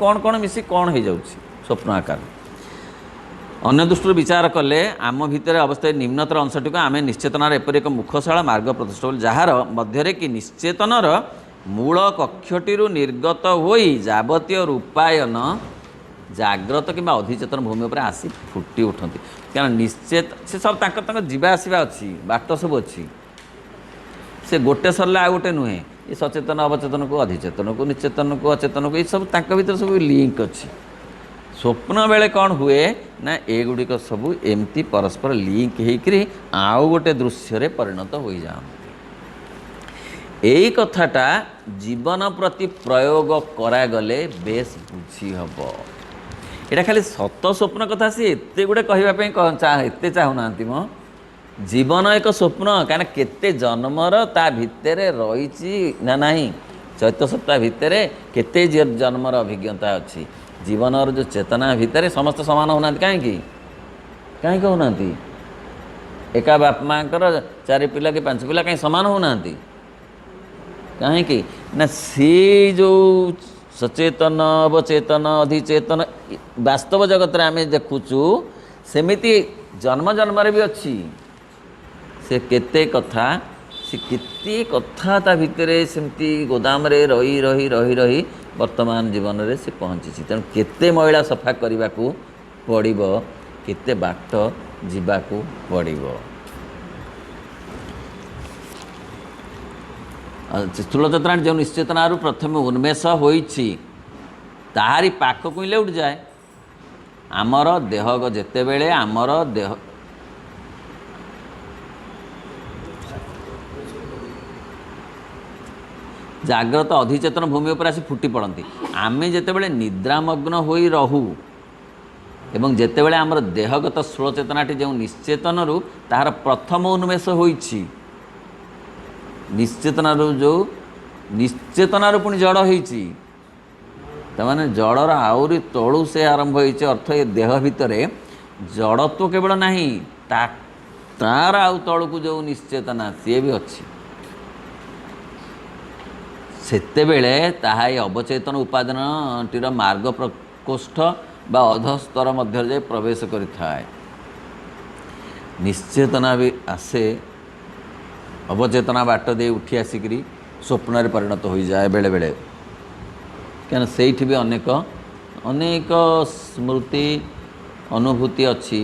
A: कौन हो जाऊँगी स्वप्न आकार अन्य दृष्टि विचार कले आम भितर अवस्था निम्नतर अंशटी को आम निश्चेतनार एपरी एक मुखशाला मार्ग प्रतिष्ठा जार मध्य कि निश्चेतनर मूल कक्षटी निर्गत होई जावतीय रूपायन जाग्रत कि अधिचेतन भूमि पर आसी फुटी उठती क्या निश्चेत से सब जीवा आसवा अच्छी बाट सब अच्छी से गोटे सरला आ गोटे नुहे ये सचेतन अवचेतन को अधिचेतन को निश्चेतन को अचेतन को ये सब भीतर सब लिंक अच्छी स्वप्न बेले कौन हुए ना एगुड़िक सब एमती परस्पर लिंक होकरी आउ गोटे दृश्य परिणत हो जाओ यही कथाटा जीवन प्रति प्रयोग करागले बेस बुझी हम यहाँ खाली सत स्वप्न कथा सी एत गुड़े कहवाई चाहूना मो जीवन एक स्वप्न कहीं केते जन्मर ता भितर रही ना नहीं चैत्य सप्ताह भितर केते जन्मर अभिज्ञता अच्छी जीवन जो चेतना भितर समस्त सामान होना कहीं कहीं होना एका बाप माँ 4 पिला कि 5 पिला कहीं सामान होना कहीं ना सी जो सचेतन अवचेतन अधिचेतन वास्तव जगत आम देखुचु सेमिति जन्म जन्म भी अच्छी से केते कथा से केते कथा ता भितरे सेमती गोदाम रे रही रही रही रही वर्तमान जीवन रे से पहुँची। तेणु केते मैला सफा करने को पड़िबो, केते बाट जीवाकू पड़िबो। स्थूल चेतना जो निश्चेतनार प्रथम उन्मेष होइछि ताहारी पाखक ही लेउट जाए। आमर देह जेतेबेले आमर देह जाग्रत अधिचेतन भूमि उपर आसी फुटी पड़ती। आमे जेतेबेले निद्रामग्न होई रहू एवं जेतेबेले आमर देहगत स्थूल चेतनाटी जो निश्चेतन ताहार प्रथम उन्मेष होइछि। निश्चेतनारू जो निश्चेतनारू पुणी जड़ होइछि तमाने जड़र आउरी तलू से आरंभ होइछि। अर्थ ये देह भितरे जड़त्व केवल नहीं तार आउ तलू जो निश्चेतना सी भी अच्छी। सेतेबेले ताहा ये अवचेतन उपादानटीर मार्ग प्रकोष्ठ बा अधस्तर मध्य जाए प्रवेश करिथाए। निश्चेतना भी आसे अवचेतना बाट दे उठी आसिकरी स्वप्न परिणत हो जाए बेले बेले। क्या सेठी भी अनेक अनेक स्मृति अनुभूति अच्छी।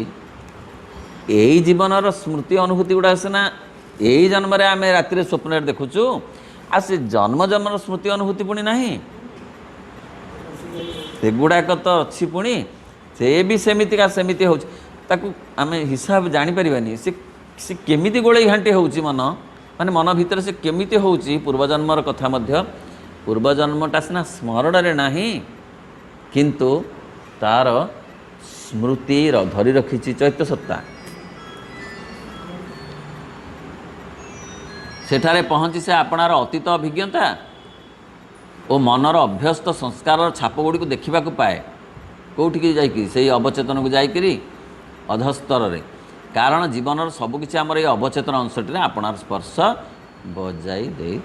A: यही जीवनर स्मृति अनुभूति गुड़ा सीना यही जन्म रे आमे राति स्वप्न देखुचु आ से जन्म जन्मर स्मृति अनुभूति पुणी नहीं सेगुड़ाक तो अच्छी पुणी से भी सेमितिका सेमिति हो आम हिसाब जानीपारानी से केमिति गोड़े घांटी होउची मन माने मन भितर से केमिति होउची पूर्वजन्मर कथा मध्य पूर्वजन्मटा सीना स्मरण रे नाही किंतु तार स्मृति धरी रखिछि चैत्य सत्ता। सेठारे पहुँची से आपणार अतीत अभिज्ञता और मनर अभ्यस्त संस्कार छाप गुड़ी को देखा पाए कौटिकी जाइकी से अवचेतन को जाइकरी अधस्तर रे। कारण जीवन सबकिछि आमर ये अवचेतन अंशटी आपणार स्पर्श बजाई दे।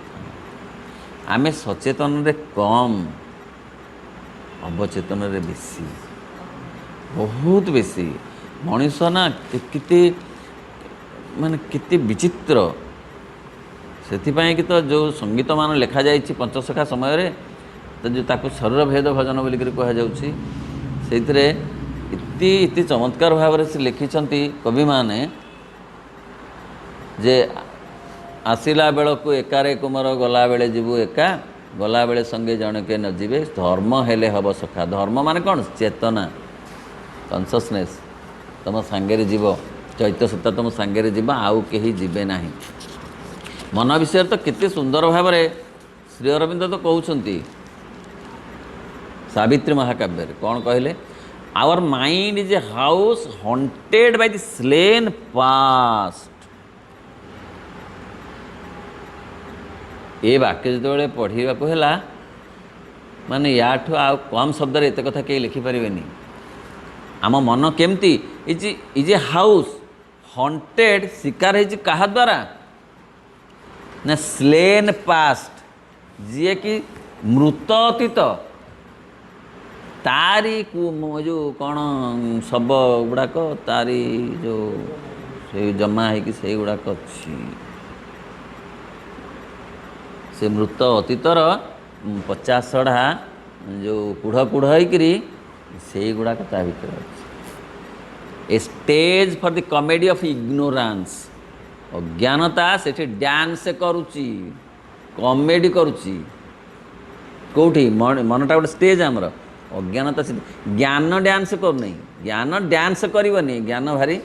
A: आमे सचेतन रे कम अवचेतन रे बेसी बहुत बेसी। मनीष ना केते माने केते विचित्र। सेथिपाई कि तो जो संगीत मान लिखा जाइछि पंचसखा समय रे तो जो ताकू शरीर भेद भजन बोलिक कह जाउछि सेथिरे इति चमत्कार भाव से लिखिछंती कवि माने जे आसिला बेलू एकारे कुमार गला बेले जीवु एका गला बेले संगे जनके न जीवे धर्म हेले हब सखा। धर्म माने कौन चेतना कॉन्शसनेस तुम सांगे जीव चैत्य सत्ता तुम सांगे जीव आउ कहीं जीवे नाही। मन विषय तो केते सुंदर भाव श्री अरविंद तो कहउछंती सावित्री महाकाव्य कौन कहले our mind is a house haunted by the slain past. ये वाक्य जो पढ़ा है माने याठू आ कम शब्द एत कथा कहीं लिखिपारे। आम मन केमती इज ए हाउस हॉन्टेड शिकार है क्या द्वारा ना स्लेन पास्ट जी कि मृत अतीत तारी जो कौन शब गुड़ाक तारी जो से जमा है कि से गुड़ाक अच्छी से मृत अतीतर 50ढ़ा जो कूढ़ कूढ़ होकरी से गुड़ाक ता भीतर अच्छी। A stage for the comedy of ignorance. अज्ञानता से डांस करुच्ची कॉमेडी करुच्ची कौटी मनटा गोटे स्टेज आमर अज्ञानता से ज्ञान डांस करूनी ज्ञान डांस करनी ज्ञान भारी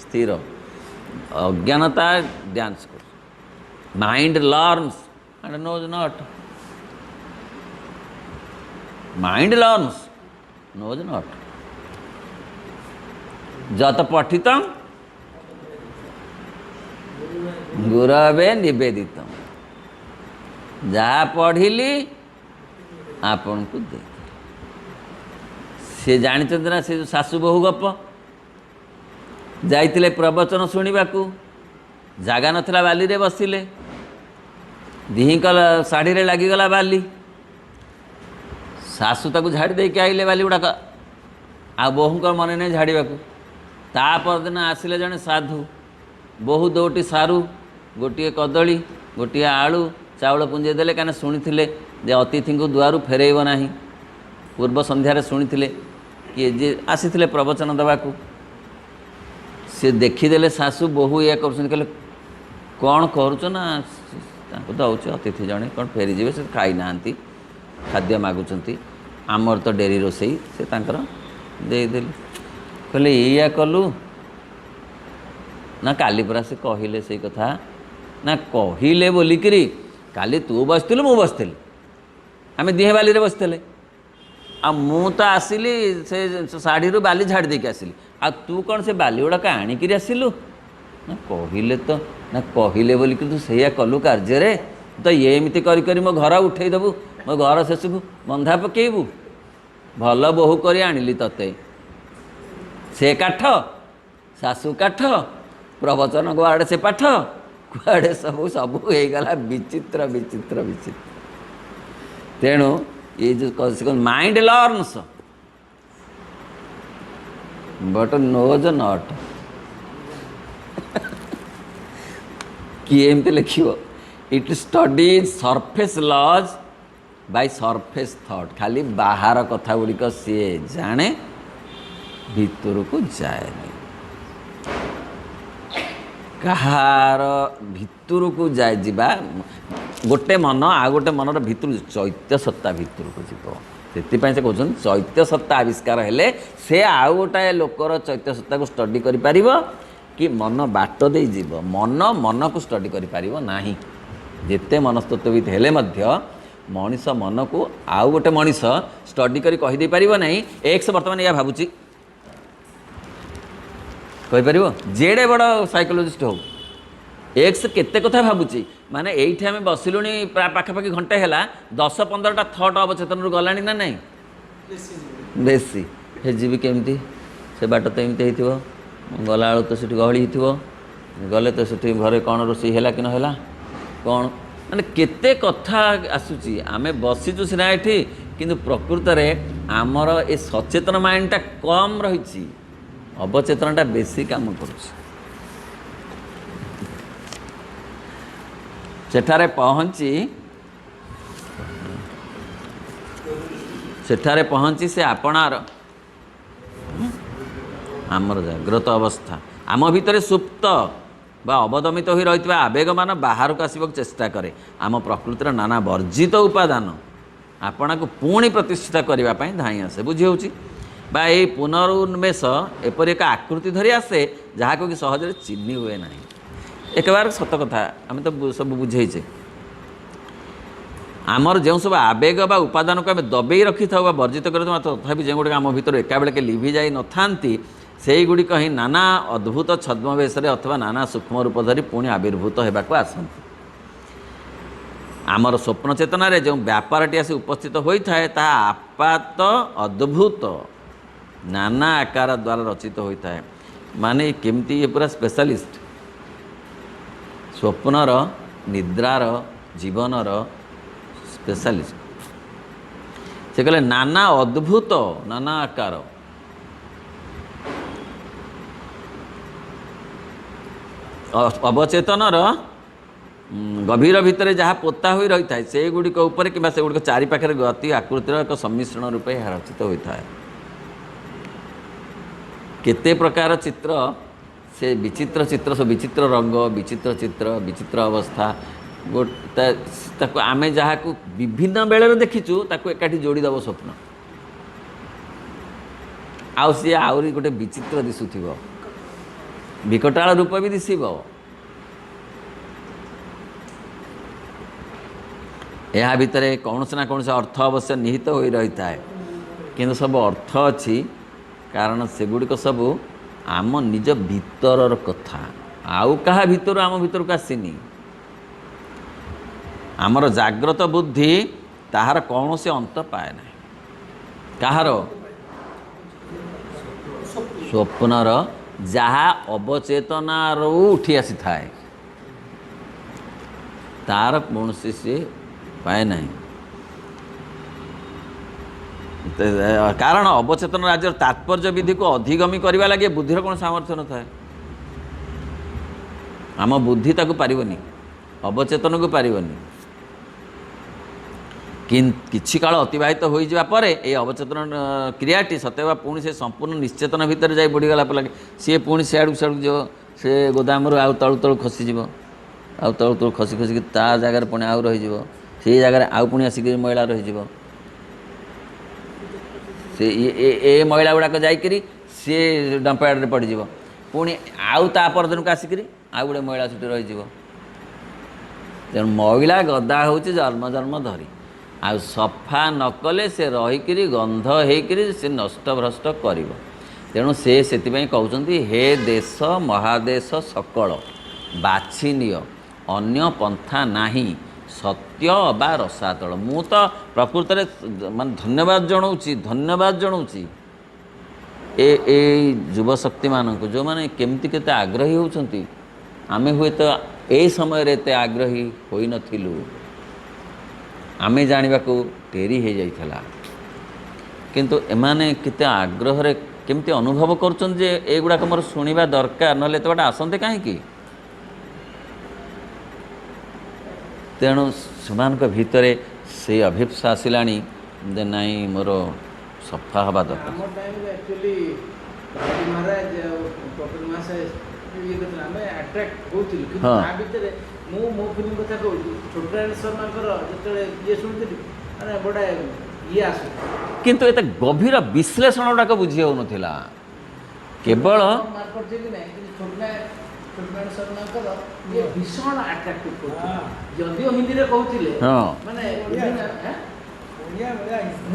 A: स्थिर अज्ञानता डांस कर। Mind learns and knows not. Mind learns knows not. जत पठितम गुरवे निवेदित। जहाँ पढ़िली आपन को दे सी जानते ना से सासु बहु गप जाइतिले प्रवचन शुणा जगह नथिला बाली रे बसिले दिहिक शाढ़ी रे लागिगला बाली सासु ताकू झाड़ी देके आइले बाली गुड़ाक आ बोहूंकर मन नहीं झाड़ाक। ता परदिन आसिले जड़े साधु बहु दोटी सारू गोटे कदली गोटे आलू चाउल पुंजे देले काना शुणी जे अतिथि को दुआरू फेरइब ना पूर्व संध्यार शुणी किए जे आसी प्रवचन देवाक सी देखीदे शाशु बोहू या कहले कौन करुच ना दौच अतिथि जड़े कौन फेरीजे से खाई ना खाद्य मागुंट आमर तो डेरी रोसई से देदेली कहले या कलु ना काली परा से कहले से कथा ना कहले बोलिकी काली तू बसलु मु बसली आम दिहे बाली बसते आ मु तो आसिली से शाढ़ी रू बाली झाड़ी देके आसिली आ तू कौन से बाली गुड़ाक आणिकी आसिलु ना कहले तो ना कहले बोलिकी तू से कलु कार्य तो ये एमती करी मो घर उठेदेबू मो घर शेष को बंधा पकेबू भल बोहू कर आनिली तते से काठ शाशु काठ प्रवचन कुआड़े से पाठ कुआड़े सबू सबू हो गला विचित्र विचित्र विचित्र तेणु ये जो mind learns but knows not किए एमती लिख it studies surface laws by surface thought खाली बाहर कथा गुड़िक सी जाने भीतर को जाएनी कहार भीतर को जाए जीवा गोटे मन आ गोटे मनर भीतर चैत्य सत्ता भीतर को जीव से कहते चैत्य सत्ता आविष्कार हेले से आउ गोटाए लोकर चैत्य सत्ता को स्टडी करि परिबो कि मन बाट दे जीव मन मन को स्टडी करि परिबो नाही जेते मनस्तत्वविद हेले मध्य मनीष मन को आउ गोटे मनीष स्टडी करी कहि दे परिबो नाही एक्स वर्तमान या भाबुची कहि परिबो जेडे बड़ साइकोलॉजिस्ट हो एक्स केते कथा भाबुची माने एइठी आमे बसिलुनी पाखापाखि घंटे हैला 10-15टा थॉट अवचेतन रु गलानी ना नहीं बेसी हे जीवी केमती से बाट तो एमती हेतिबो गला तो सेठी गहली हेतिबो गले तो सेठी घरे कौन रोषेई हैला कि न हैला कौन माने केते कथा आसुची आमे बसिचु सिना एठी किंतु प्रकृत रे आमर ए सचेतन माइंडटा कम रहिची अवचेतनटा बेसी काम करुची सेठारे पहुँची से आपणार आमर जाग्रत अवस्था आम भितर सुप्त बा अवदमित हो रही आवेग मान बाहर को आसवाक चेष्टा करे आम प्रकृतिर नाना वर्जित उपादान आपना को पुणी प्रतिष्ठित करने धाई आसे बुझी होची बा ये पुनरुन्मेष एपरि एक आकृति धरी आसे जहाँ को कि सहजरे चिन्ह हुए ना एक बार सत कथा आम तो सब बुझेचे आमर जो सब आवेग बा उपादान को आम दबे रखी था वर्जित कर तथापि जो गुड़ आम भर एका बेलके लिभि जाई न थांती से गुड़िक ही नाना अद्भुत छद्मवेश अथवा नाना सूक्ष्म रूप धरी पुणी आविर्भूत होगाक आसती आमर स्वप्न चेतन जो व्यापारटी आसी उपस्थित होता है ता आपात अद्भुत नाना आकार द्वारा रचित होता है माने केमती ये पूरा स्पेशलिस्ट स्वप्नर निद्रार जीवनर स्पेशलिस्ट से कहले नाना अद्भुत नाना आकार अवचेतनर गभीर भितर जहाँ पोता हो रही है से गुड़िक उपर कि से गुड़िक चारि पाखे गति आकृतिर एक सम्मिश्रण रूपे रचित होता है केते प्रकार चित्र से विचित्र चित्र सब विचित्र रंग विचित्र चित्र विचित्र अवस्था गोटे आमे जहाँ को विभिन्न बेले देखीचु ताको एकाठी जोड़ीदेव स्वप्न आउ सी आहरी गोटे विचित्र दिशुथिबो विकटाल रूप भी दिशब या भितर कौन ना कौन अर्थ अवश्य निहित हो रही है किंतु सब अर्थ अच्छी कारण सेगुड़िक सब आम निज भीतर कथा आउ कहा भीतर आम भीतर को आसीनी आमर जाग्रत बुद्धि ताहार कौन से अंत पाए ना कहार स्वप्नर जहाँ अवचेतनार उठी आसी थाए तार कौन से पाए ना कारण अवचेतन राज्य तात्पर्य विधि को अधिगमी करने लगे बुद्धिर कौन सामर्थ्य न थाए आम बुद्धि ताको पारिबनी अवचेतन को पारिबनी किछि काल अतिबाहित हो जावा परे ए अवचेतन क्रियाटी सतेबा पुणी से संपूर्ण निश्चेतन भितर जाई बुड़ीगला लगे सी पुणी सियाड़ू सियाड़ू जो से गोदामरू आउ तलु तलु खसीज आउ तलु तलु खसी खसिक ता जगार पुणी आउ रही से जगार आउ पुणी आसिक मैला रही से ए मैला गुड़ाक जाकरी सी डंपायार्ड पड़ पुणी आउ ता परदिन को आसिक आउ गोटे मैला सेठी रही तेणु मैला गदा हूँ जन्म जन्म धरी आ सफा नकले से रहीकि गंध होकर से नष्ट भ्रष्ट कर तेणु से कहते हे देश महादेश सकल बाछि निय अन्य पंथा नाही सत्य बा रसातल मु तो प्रकृत मान धन्यवाद जनाऊँगी ए युवशक्ति मानक जो मैंने केमती केते आग्रही होती आमे हुए तो यही समय एते आग्रही होई नथिलु आमे जानिबा को डेरी हो जाइथला किंतु एमाने केते आग्रह रे केमती अनुभव करछन जे एगुडा मोर सुनिबा दरकार नले तो आसंते कहीं तेणु सेमानक भितरे से अभिप्सा आसिलानी जे नाई मोर सफा हवा दरकार
B: हमर टाइम रे एक्चुअली महाराज प्रॉपर मास ये करथला हमें अट्रैक्ट होतिल कि
A: हाँ।
B: आ भितरे मो फिल्म कथा कहू छोटरायण शर्मा जत ये शुणुଥିଲି माने बड़ा ये आसु
A: किंतु एते गभीर विश्लेषण गुड़ाक बुझी हो नथिला केवल
B: मार्केट जे कि नहीं छोटरायण शर्मा ये भीषण अट्रैक्टिव करथि जदियो हिंदी रे कहउतिले
A: हाँ।
B: माने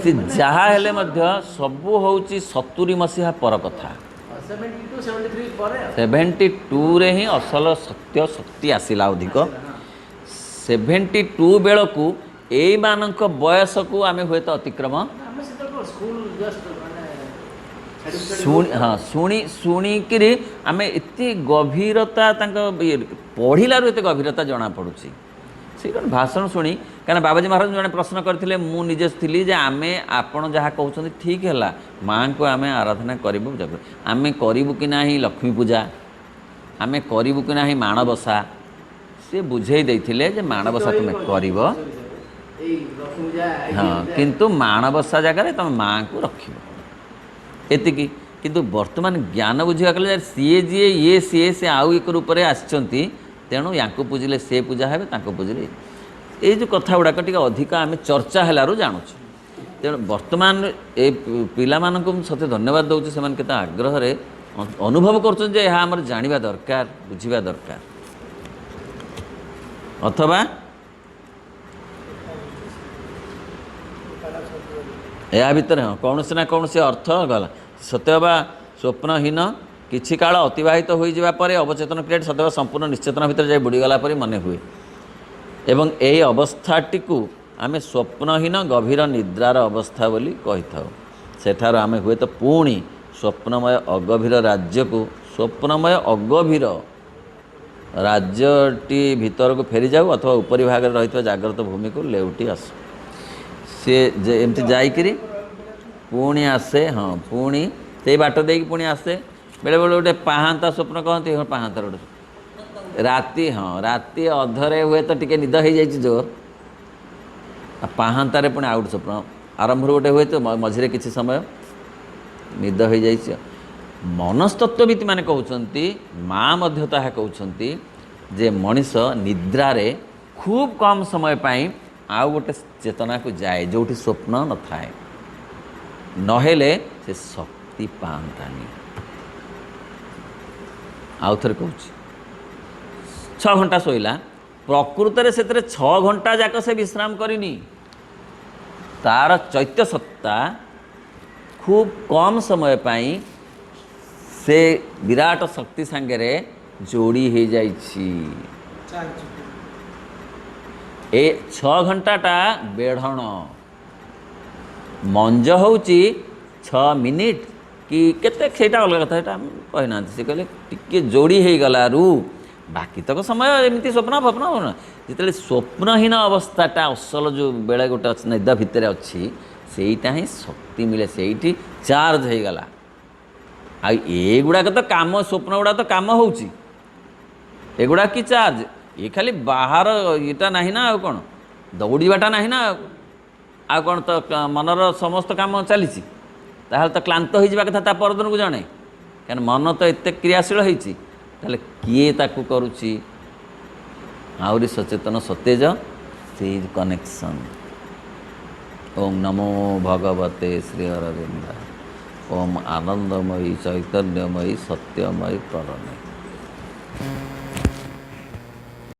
A: से जहा हेले मध्य सबु होउची 70 मसीहा पर कथा
B: 72 73 ପରେ
A: 72 रे ही असल सत्य शक्ति आसिला अधिक 72 बेलू ए मानक बयस को आम हुए तो अतिक्रम
B: ଆମେ ସେତେବେଳେ ସ୍କୁଲ ଜଷ୍ଟ ମାନେ
A: शुणिकी आम एत गभीरता पढ़िलू एत गभीरता जना पड़ुची से भाषण शुणी क्या बाबाजी महाराज जड़े प्रश्न करते मुझे थी जे आम आपण जहाँ कहते ठीक है माँ को आम आराधना करूँ आम करूँ कि ना लक्ष्मी पूजा आम करूँ कि ना माणबसा सी बुझे जे माणबसा तुम्हें कर हाँ किंतु माणबसा जगह तुम माँ को रख एतिकी किंतु वर्तमान ज्ञान बुझा कले सी जी ये सी से आउ एक रूप में आसचंती तेणु या पूजिले से पूजा है पूजिले ये जो कथा गुड़ाक टी अधिक आम चर्चा है जानूँ तेणु वर्तमान ए पिला सत्य धन्यवाद दूँ से आग्रह अनुभव कर जाना दरकार बुझा दरकार अथवा या भितर हाँ कौन से ना कौन से अर्थ गला सत्यबा स्वप्नहीन किछि काल अतिबाहित हो जावा परे अवचेतन क्रियाटी सदैव संपूर्ण निश्चेतन भितर जाई बुड़ीगला परि मन हुए एवं यही अवस्थाटी को आम स्वप्नहीन गभीर निद्रार अवस्था बोली कही था सेठार आम हुए तो पुणी स्वप्नमय अगभीर राज्य को स्वप्नमय अगभीर राज्यटी भीतर को फेरी जाऊ अथवा उपरी भाग रही जाग्रत भूमि को लेउटी आस सी एमती जाकि पुणी आसे हाँ पुणी से बाट दे पुणी आसे बेले बेले गोटे पाहांता स्वप्न कहते हाँ पाहांता गोटे राति हाँ राति अधरे हुए तो टिके निद हो जाए जोर पाहांतारे पुणी आउट स्वप्न आरंभ गोटे हुए तो मझे किसी समय निद हो जाए मनस्तत्वविद मैंने कहते माँ कहते जे मनीष निद्रारे खूब कम समय पाई आउ गोटे चेतना को जाए जोटी स्वप्न न थाए नहेले से शक्ति पातानी आउ थे कहूँ 6 घंटा शोला प्रकृत में से 6 घंटा जाक से विश्राम करनी तार चैत्य सत्ता खूब कम समय पाई से विराट शक्ति सांगे जोड़ी हो जाइछि ए 6 घंटाटा बेढ़ण मंज होची 6 मिनिट कि केते सेटा अलग कथा सेटा कहि ना से कहले टिके जोड़ी हो गलारू बाकी तक समय एमती स्वप्न फप्न हो जिते स्वप्नहीन अवस्थाटा असल जो बेले गोटे निद भितर अच्छी सेटा ही शक्ति मिले सेठी चार्ज हो गला आ गुड़ाक तो काम स्वप्न गुड़ा तो काम होची एगुड़ा कि चार्ज ये खाली बाहर इटा नहीं ना आ कौन दौड़ाटा नहीं ना आ कौन तो मनर समस्त काम चली तो क्लांत हो कथा ता परदिन को जड़े क्या मन तो एत क्रियाशील होती किए ताकू करुच्ची आहरी सचेतन सतेज से कनेक्शन। ओम नमो भगवते श्री अरविंद। ओम आनंदमयी चैतन्यमयी सत्यमयी प्रणय।